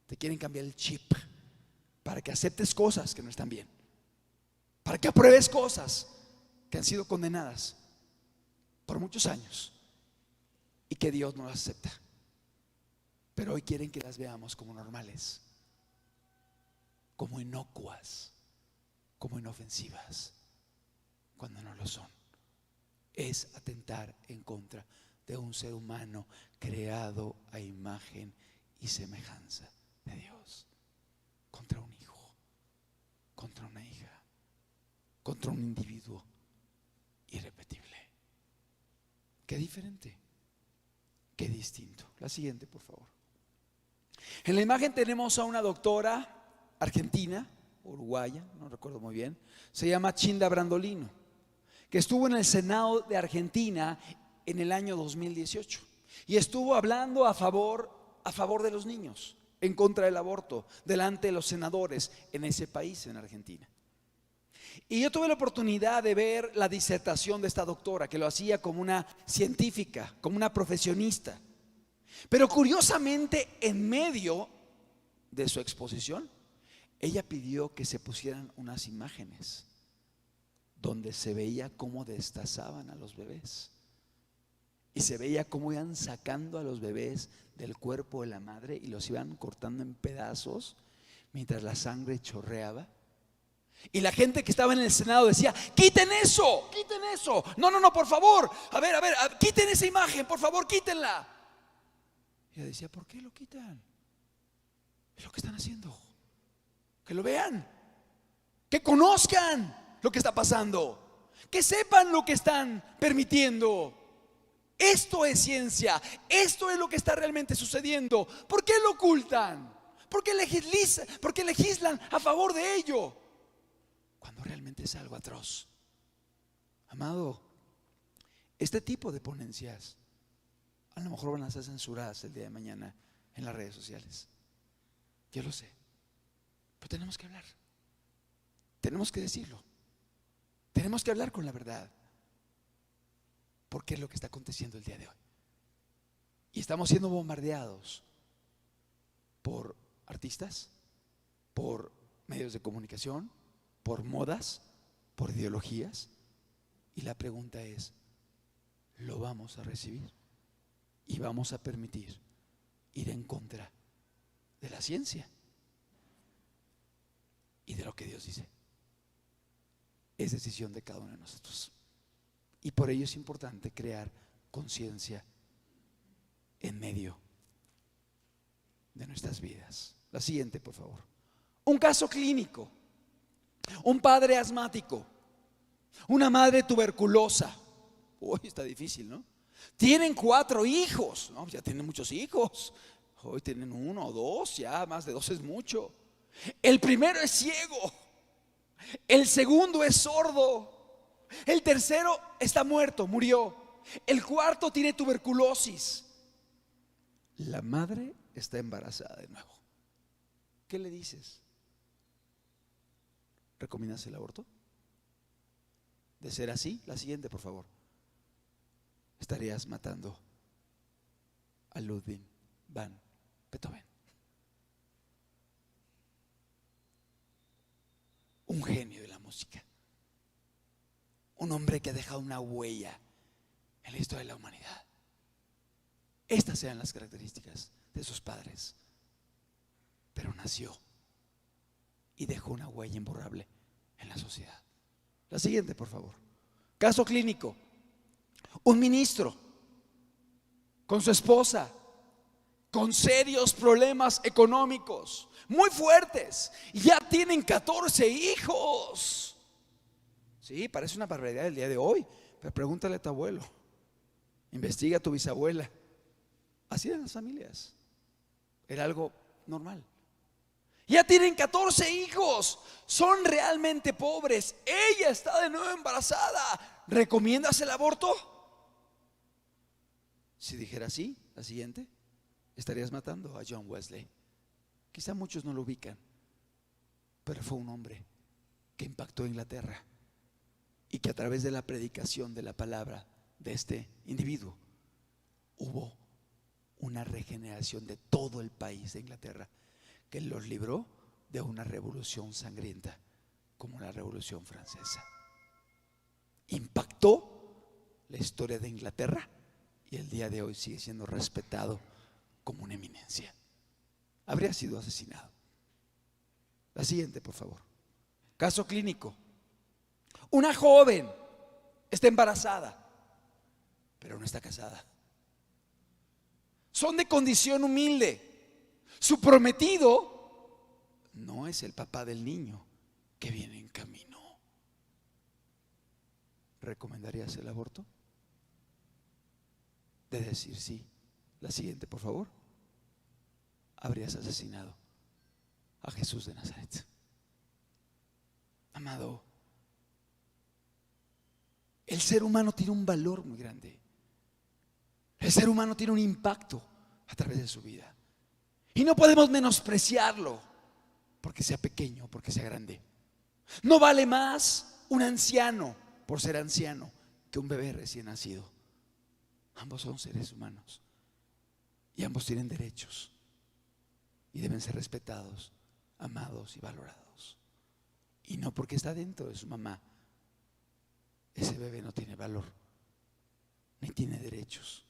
te quieren cambiar el chip para que aceptes cosas que no están bien, para que apruebes cosas que han sido condenadas por muchos años y que Dios no las acepta. Pero hoy quieren que las veamos como normales, como inocuas, como inofensivas, cuando no lo son. Es atentar en contra de un ser humano creado a imagen y semejanza de Dios, contra un hijo, contra una hija, contra un individuo irrepetible. Qué diferente, qué distinto. La siguiente, por favor. En la imagen tenemos a una doctora argentina, uruguaya, no recuerdo muy bien, se llama Chinda Brandolino, que estuvo en el Senado de Argentina en el año 2018 y estuvo hablando a favor de los niños, en contra del aborto, delante de los senadores en ese país, en Argentina. Y yo tuve la oportunidad de ver la disertación de esta doctora, que lo hacía como una científica, como una profesionista. Pero curiosamente, en medio de su exposición, ella pidió que se pusieran unas imágenes donde se veía cómo destazaban a los bebés y se veía cómo iban sacando a los bebés del cuerpo de la madre y los iban cortando en pedazos mientras la sangre chorreaba. Y la gente que estaba en el Senado decía: quiten eso, no, por favor, a ver, quiten esa imagen, por favor, quítenla. Y ella decía: ¿por qué lo quitan? Es lo que están haciendo. Que lo vean, que conozcan lo que está pasando, que sepan lo que están permitiendo. Esto es ciencia, esto es lo que está realmente sucediendo. ¿Por qué lo ocultan? ¿Por qué legislan a favor de ello cuando realmente es algo atroz? Amado, este tipo de ponencias a lo mejor van a ser censuradas el día de mañana en las redes sociales. Yo lo sé, pero tenemos que hablar, tenemos que decirlo, tenemos que hablar con la verdad, porque es lo que está aconteciendo el día de hoy. Y estamos siendo bombardeados por artistas, por medios de comunicación, por modas, por ideologías. Y la pregunta es: ¿lo vamos a recibir? ¿Y vamos a permitir ir en contra de la ciencia y de lo que Dios dice? Es decisión de cada uno de nosotros. Y por ello es importante crear conciencia en medio de nuestras vidas. La siguiente, por favor. Un caso clínico: un padre asmático, una madre tuberculosa. Uy, está difícil, ¿no? Tienen 4 hijos, ¿no? Ya tienen muchos hijos. Hoy tienen 1 o 2, ya más de 2 es mucho. El primero es ciego, el segundo es sordo, el tercero está muerto, murió, el cuarto tiene tuberculosis. La madre está embarazada de nuevo. ¿Qué le dices? ¿Recomiendas el aborto? De ser así, la siguiente, por favor. Estarías matando a Ludwig van Beethoven, un genio de la música, un hombre que ha dejado una huella en la historia de la humanidad. Estas eran las características de sus padres, pero nació y dejó una huella imborrable en la sociedad. La siguiente, por favor. Caso clínico: un ministro con su esposa, con serios problemas económicos muy fuertes, ya tienen 14 hijos. Sí, parece una barbaridad el día de hoy, pero pregúntale a tu abuelo, investiga a tu bisabuela. Así eran las familias, era algo normal. Ya tienen 14 hijos, son realmente pobres, ella está de nuevo embarazada. ¿Recomiendas el aborto? Si dijera sí, la siguiente, estarías matando a John Wesley. Quizá muchos no lo ubican, pero fue un hombre que impactó a Inglaterra y que a través de la predicación de la palabra de este individuo hubo una regeneración de todo el país de Inglaterra, que los libró de una revolución sangrienta como la Revolución Francesa. Impactó la historia de Inglaterra y el día de hoy sigue siendo respetado como una eminencia. Habría sido asesinado. La siguiente, por favor. Caso clínico. Una joven está embarazada, pero no está casada. Son de condición humilde. Su prometido no es el papá del niño que viene en camino. ¿Recomendarías el aborto? De decir sí. La siguiente, por favor. Habrías asesinado a Jesús de Nazaret. Amado, el ser humano tiene un valor muy grande. El ser humano tiene un impacto a través de su vida. Y no podemos menospreciarlo porque sea pequeño, porque sea grande. No vale más un anciano por ser anciano que un bebé recién nacido. Ambos son seres humanos y ambos tienen derechos y deben ser respetados, amados y valorados. Y no porque está dentro de su mamá, ese bebé no tiene valor ni tiene derechos.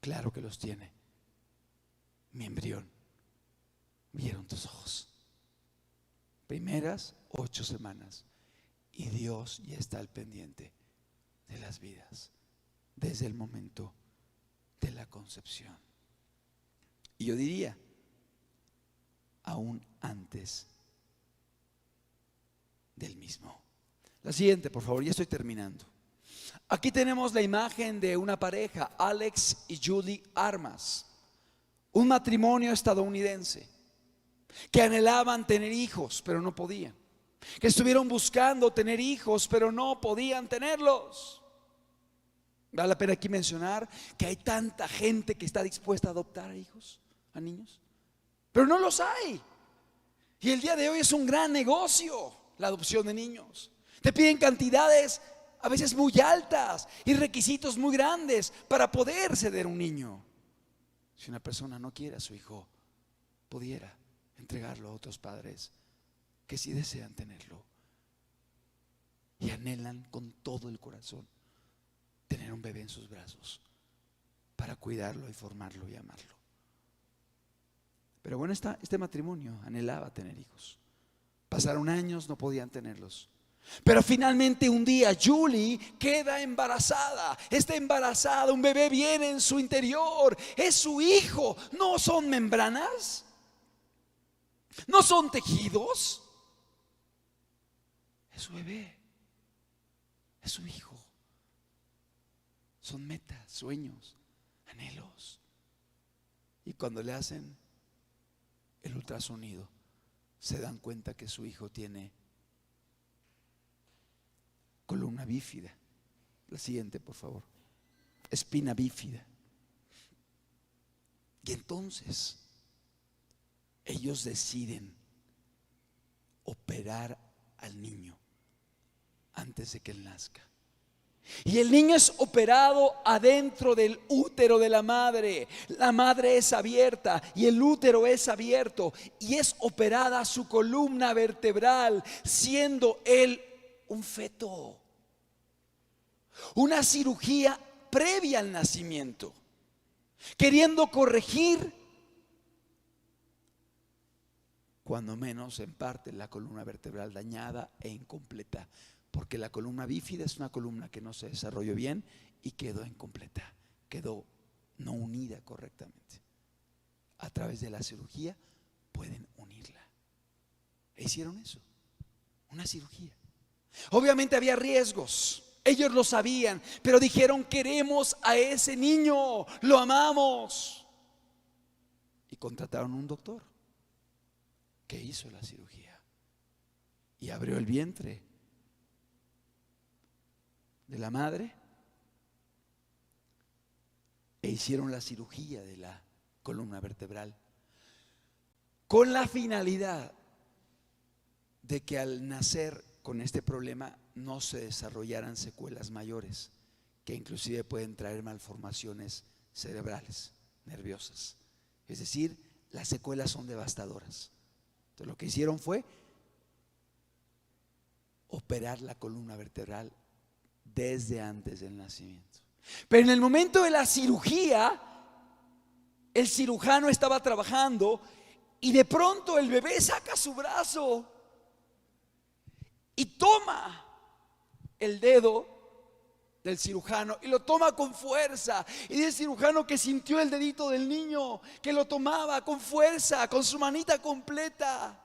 Claro que los tiene. Mi embrión, vieron tus ojos. Primeras 8 semanas y Dios ya está al pendiente de las vidas desde el momento de la concepción. Y yo diría, aún antes del mismo. La siguiente, por favor, ya estoy terminando. Aquí tenemos la imagen de una pareja, Alex y Julie Armas, un matrimonio estadounidense que anhelaban tener hijos, pero no podían, que estuvieron buscando tener hijos, pero no podían tenerlos. Vale la pena aquí mencionar que hay tanta gente que está dispuesta a adoptar a hijos, a niños, pero no los hay. Y el día de hoy es un gran negocio la adopción de niños. Te piden cantidades a veces muy altas y requisitos muy grandes para poder ceder un niño. Si una persona no quiere a su hijo, pudiera entregarlo a otros padres que sí desean tenerlo y anhelan con todo el corazón tener un bebé en sus brazos para cuidarlo y formarlo y amarlo. Pero bueno, este matrimonio anhelaba tener hijos. Pasaron años, no podían tenerlos. Pero finalmente un día Julie queda embarazada. Está embarazada, un bebé viene en su interior. Es su hijo. No son membranas, no son tejidos. Es su bebé, es su hijo. Son metas, sueños, anhelos. Y cuando le hacen el ultrasonido, se dan cuenta que su hijo tiene columna bífida. La siguiente, por favor. Espina bífida. Y entonces ellos deciden operar al niño antes de que él nazca. Y el niño es operado adentro del útero de la madre. La madre es abierta y el útero es abierto y es operada su columna vertebral, siendo él un feto. Una cirugía previa al nacimiento, queriendo corregir, cuando menos en parte, la columna vertebral dañada e incompleta. Porque la columna bífida es una columna que no se desarrolló bien y quedó incompleta, quedó no unida correctamente. A través de la cirugía pueden unirla. E hicieron eso, una cirugía. Obviamente había riesgos, ellos lo sabían, pero dijeron: queremos a ese niño, lo amamos. Y contrataron un doctor que hizo la cirugía y abrió el vientre de la madre e hicieron la cirugía de la columna vertebral con la finalidad de que al nacer con este problema no se desarrollaran secuelas mayores, que inclusive pueden traer malformaciones cerebrales, nerviosas. Es decir, las secuelas son devastadoras. Entonces lo que hicieron fue operar la columna vertebral desde antes del nacimiento. Pero en el momento de la cirugía, el cirujano estaba trabajando y de pronto el bebé saca su brazo y toma el dedo del cirujano y lo toma con fuerza. Y dice el cirujano que sintió el dedito del niño, que lo tomaba con fuerza, con su manita completa.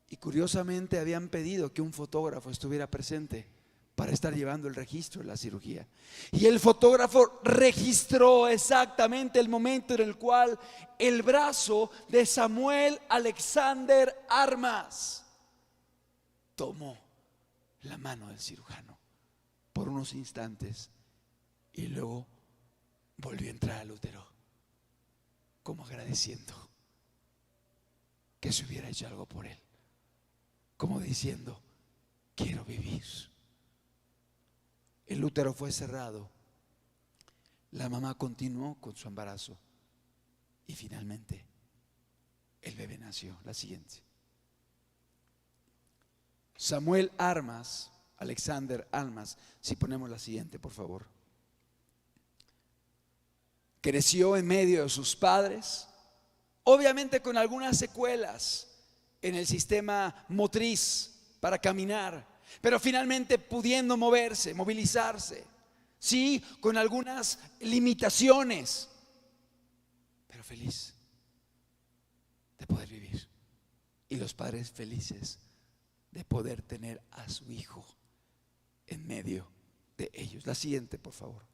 Y curiosamente habían pedido que un fotógrafo estuviera presente para estar llevando el registro de la cirugía. Y el fotógrafo registró exactamente el momento en el cual el brazo de Samuel Alexander Armas tomó la mano del cirujano por unos instantes y luego volvió a entrar al útero, como agradeciendo que se hubiera hecho algo por él, como diciendo: quiero vivir. El útero fue cerrado, la mamá continuó con su embarazo y finalmente el bebé nació. La siguiente. Samuel Armas, Alexander Armas, si ponemos la siguiente, por favor. Creció en medio de sus padres, obviamente con algunas secuelas en el sistema motriz para caminar, pero finalmente pudiendo moverse, movilizarse, sí, con algunas limitaciones, pero feliz de poder vivir. Y los padres felices de poder tener a su hijo en medio de ellos. La siguiente, por favor.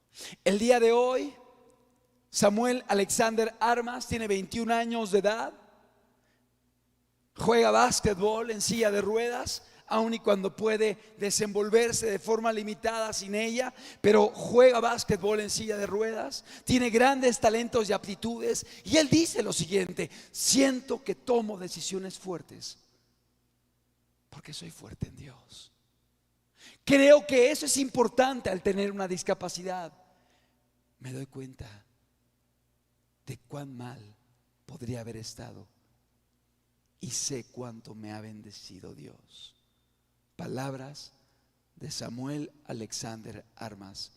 El día de hoy, Samuel Alexander Armas tiene 21 años de edad. Juega básquetbol en silla de ruedas, aun y cuando puede desenvolverse de forma limitada sin ella, pero juega básquetbol en silla de ruedas. Tiene grandes talentos y aptitudes. Y él dice lo siguiente: siento que tomo decisiones fuertes porque soy fuerte en Dios. Creo que eso es importante al tener una discapacidad. Me doy cuenta de cuán mal podría haber estado y sé cuánto me ha bendecido Dios. Palabras de Samuel Alexander Armas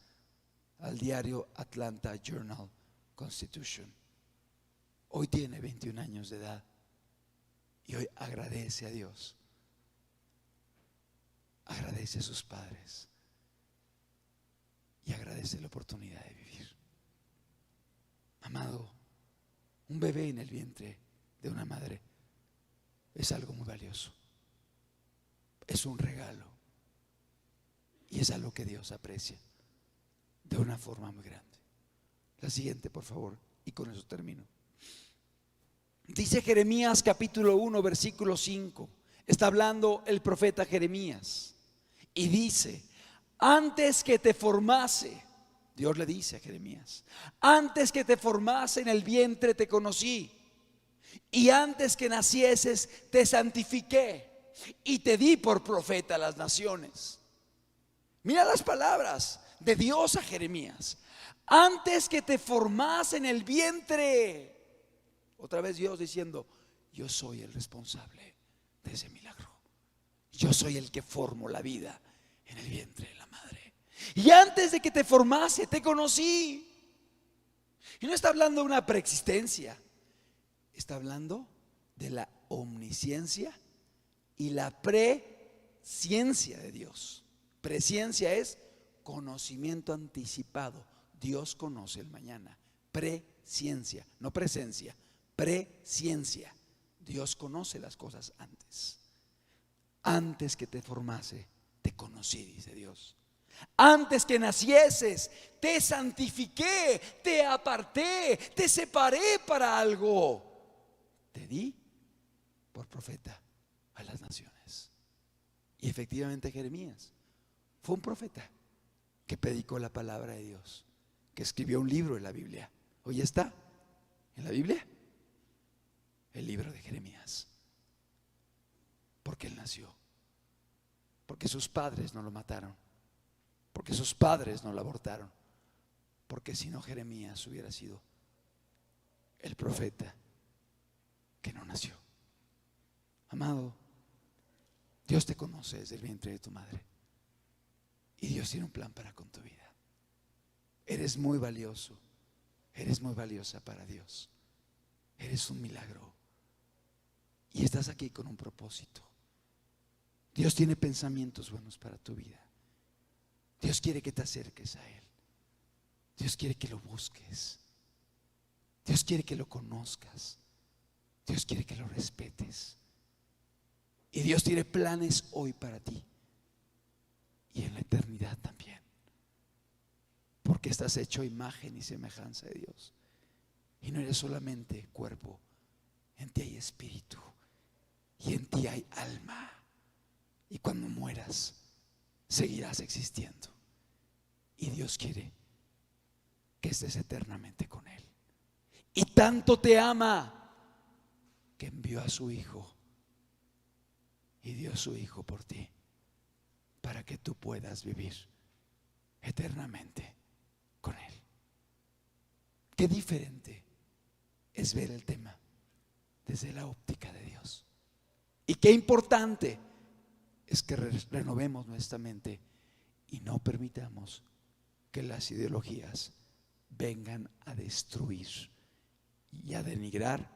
al diario Atlanta Journal Constitution. Hoy tiene 21 años de edad y hoy agradece a Dios, agradece a sus padres y agradece la oportunidad de vivir. Amado, un bebé en el vientre de una madre es algo muy valioso, es un regalo y es algo que Dios aprecia de una forma muy grande. La siguiente, por favor, y con eso termino. Dice Jeremías capítulo 1 versículo 5. Está hablando el profeta Jeremías y dice: antes que te formase, Dios le dice a Jeremías, antes que te formase en el vientre te conocí, y antes que nacieses te santifiqué y te di por profeta a las naciones. Mira las palabras de Dios a Jeremías: antes que te formase en el vientre. Otra vez Dios diciendo: yo soy el responsable de ese milagro. Yo soy el que formo la vida en el vientre de la madre. Y antes de que te formase te conocí. Y no está hablando de una preexistencia, está hablando de la omnisciencia y la presciencia de Dios. Presciencia es conocimiento anticipado. Dios conoce el mañana. Presciencia, no presencia, presciencia. Dios conoce las cosas antes. Antes que te formase te conocí, dice Dios. Antes que nacieses te santifiqué, te aparté, te separé para algo. Te di por profeta a las naciones. Y efectivamente Jeremías fue un profeta que predicó la palabra de Dios, que escribió un libro en la Biblia. Hoy está en la Biblia el libro de Jeremías. Porque él nació, porque sus padres no lo mataron, porque sus padres no lo abortaron, porque si no Jeremías hubiera sido el profeta que no nació. Amado, Dios te conoce desde el vientre de tu madre y Dios tiene un plan para con tu vida. Eres muy valioso, eres muy valiosa para Dios, eres un milagro y estás aquí con un propósito. Dios tiene pensamientos buenos para tu vida. Dios quiere que te acerques a Él. Dios quiere que lo busques. Dios quiere que lo conozcas. Dios quiere que lo respetes. Y Dios tiene planes hoy para ti y en la eternidad también, porque estás hecho a imagen y semejanza de Dios. Y no eres solamente cuerpo, en ti hay espíritu y en ti hay alma. Y cuando mueras, seguirás existiendo. Y Dios quiere que estés eternamente con Él. Y tanto te ama que envió a su Hijo y dio su Hijo por ti, para que tú puedas vivir eternamente con Él. Qué diferente es ver el tema desde la óptica de Dios. Y qué importante es que renovemos nuestra mente y no permitamos que las ideologías vengan a destruir y a denigrar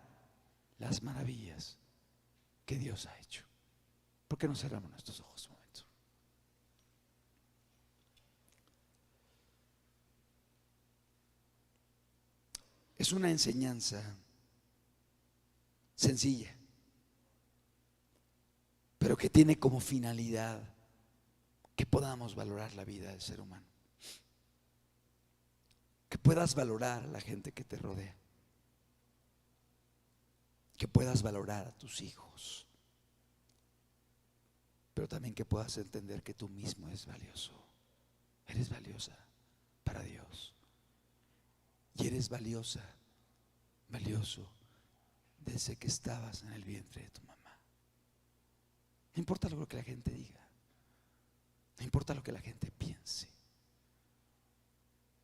las maravillas que Dios ha hecho. ¿Por qué no cerramos nuestros ojos un momento? Es una enseñanza sencilla, pero que tiene como finalidad que podamos valorar la vida del ser humano, que puedas valorar a la gente que te rodea, que puedas valorar a tus hijos, pero también que puedas entender que tú mismo eres valioso, eres valiosa para Dios y eres valiosa, valioso desde que estabas en el vientre de tu mamá. No importa lo que la gente diga, no importa lo que la gente piense,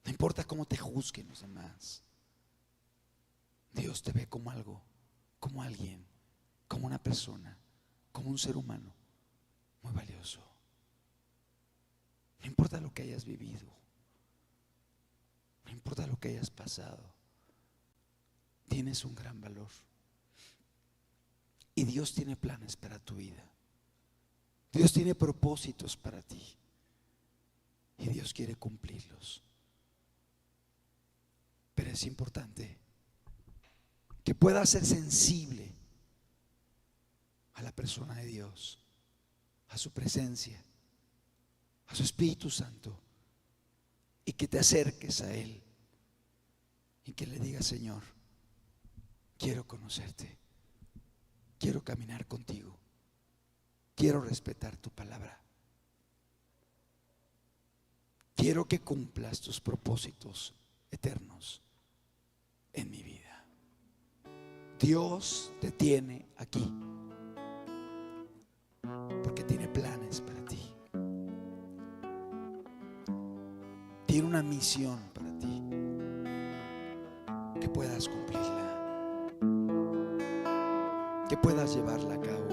no importa cómo te juzguen los demás. Dios te ve como algo, como alguien, como una persona, como un ser humano muy valioso. No importa lo que hayas vivido, no importa lo que hayas pasado, tienes un gran valor. Y Dios tiene planes para tu vida. Dios tiene propósitos para ti y Dios quiere cumplirlos. Pero es importante que puedas ser sensible a la persona de Dios, a su presencia, a su Espíritu Santo, y que te acerques a Él y que le digas: Señor, quiero conocerte, quiero caminar contigo, quiero respetar tu palabra, quiero que cumplas tus propósitos eternos en mi vida. Dios te tiene aquí porque tiene planes para ti, tiene una misión para ti que puedas cumplirla, que puedas llevarla a cabo,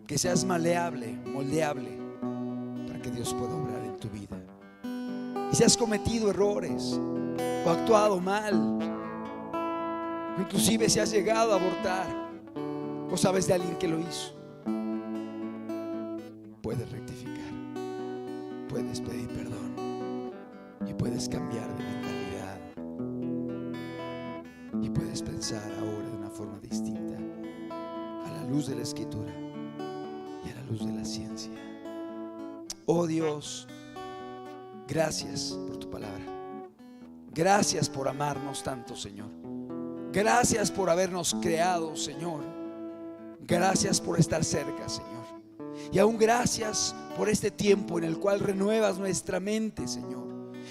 que seas maleable, moldeable, para que Dios pueda obrar en tu vida. Y si has cometido errores o actuado mal, inclusive si has llegado a abortar o sabes de alguien que lo hizo, puedes rectificar, puedes pedir perdón y puedes cambiar de mentalidad y puedes pensar ahora de una forma distinta, a la luz de la Escritura y a la luz de la ciencia. Oh Dios, gracias por tu palabra. Gracias por amarnos tanto, Señor. Gracias por habernos creado, Señor. Gracias por estar cerca, Señor. Y aún gracias por este tiempo en el cual renuevas nuestra mente, Señor.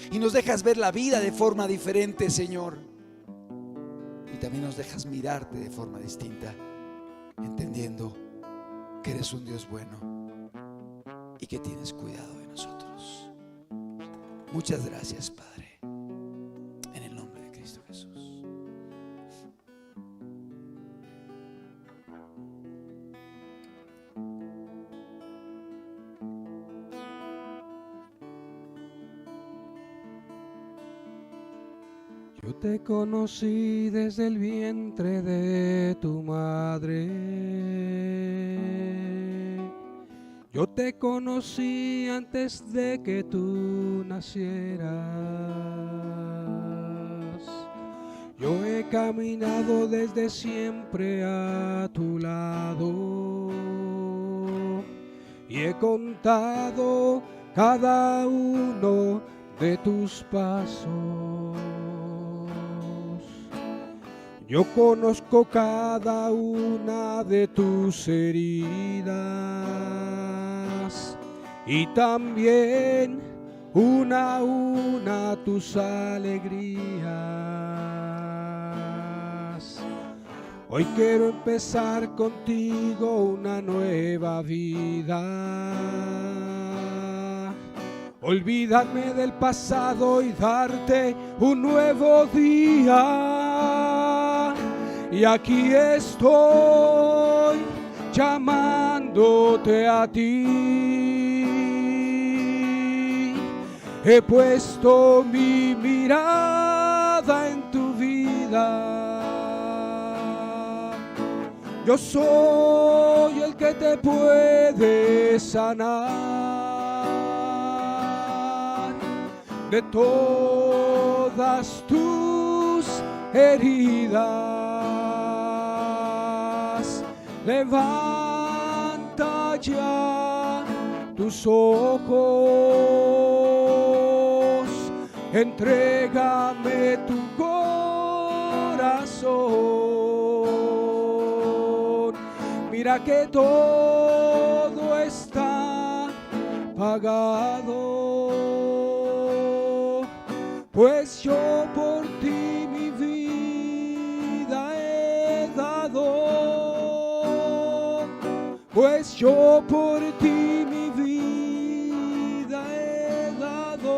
y nos dejas ver la vida de forma diferente, Señor. Y también nos dejas mirarte de forma distinta, entendiendo que eres un Dios bueno y que tienes cuidado de nosotros. Muchas gracias, Padre, en el nombre de Cristo Jesús. Yo te conocí desde el vientre de tu madre. Yo te conocí antes de que tú nacieras. Yo he caminado desde siempre a tu lado y he contado cada uno de tus pasos. Yo conozco cada una de tus heridas y también una a una tus alegrías. Hoy quiero empezar contigo una nueva vida, olvidarme del pasado y darte un nuevo día. Y aquí estoy llamándote a ti. He puesto mi mirada en tu vida. Yo soy el que te puede sanar de todas tus heridas. Levanta ya tus ojos, entrégame tu corazón. Mira que todo está pagado, pues yo por ti mi vida he dado. Pues yo por ti mi vida he dado.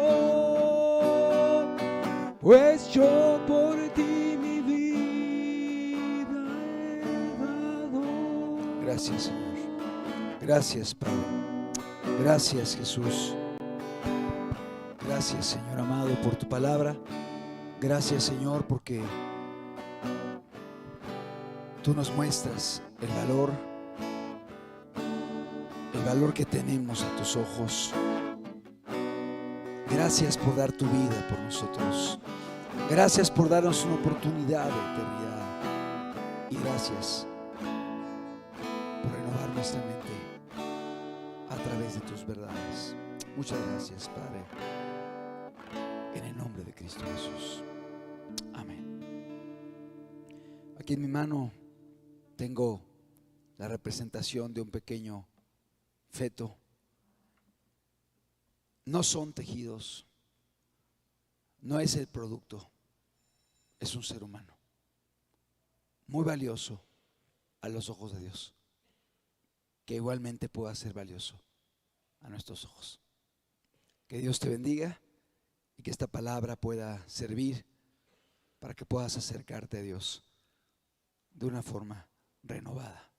Pues yo por ti mi vida he dado. Gracias, Señor. Gracias, Padre. Gracias, Jesús. Gracias, Señor amado, por tu palabra. Gracias, Señor, porque tú nos muestras el valor que tenemos a tus ojos. Gracias por dar tu vida por nosotros. Gracias por darnos una oportunidad de eternidad. Y gracias por renovar nuestra mente a través de tus verdades. Muchas gracias, Padre. En el nombre de Cristo Jesús. Amén. Aquí en mi mano tengo la representación de un pequeño feto. No son tejidos, no es el producto, es un ser humano muy valioso a los ojos de Dios, que igualmente pueda ser valioso a nuestros ojos. Que Dios te bendiga y que esta palabra pueda servir para que puedas acercarte a Dios de una forma renovada.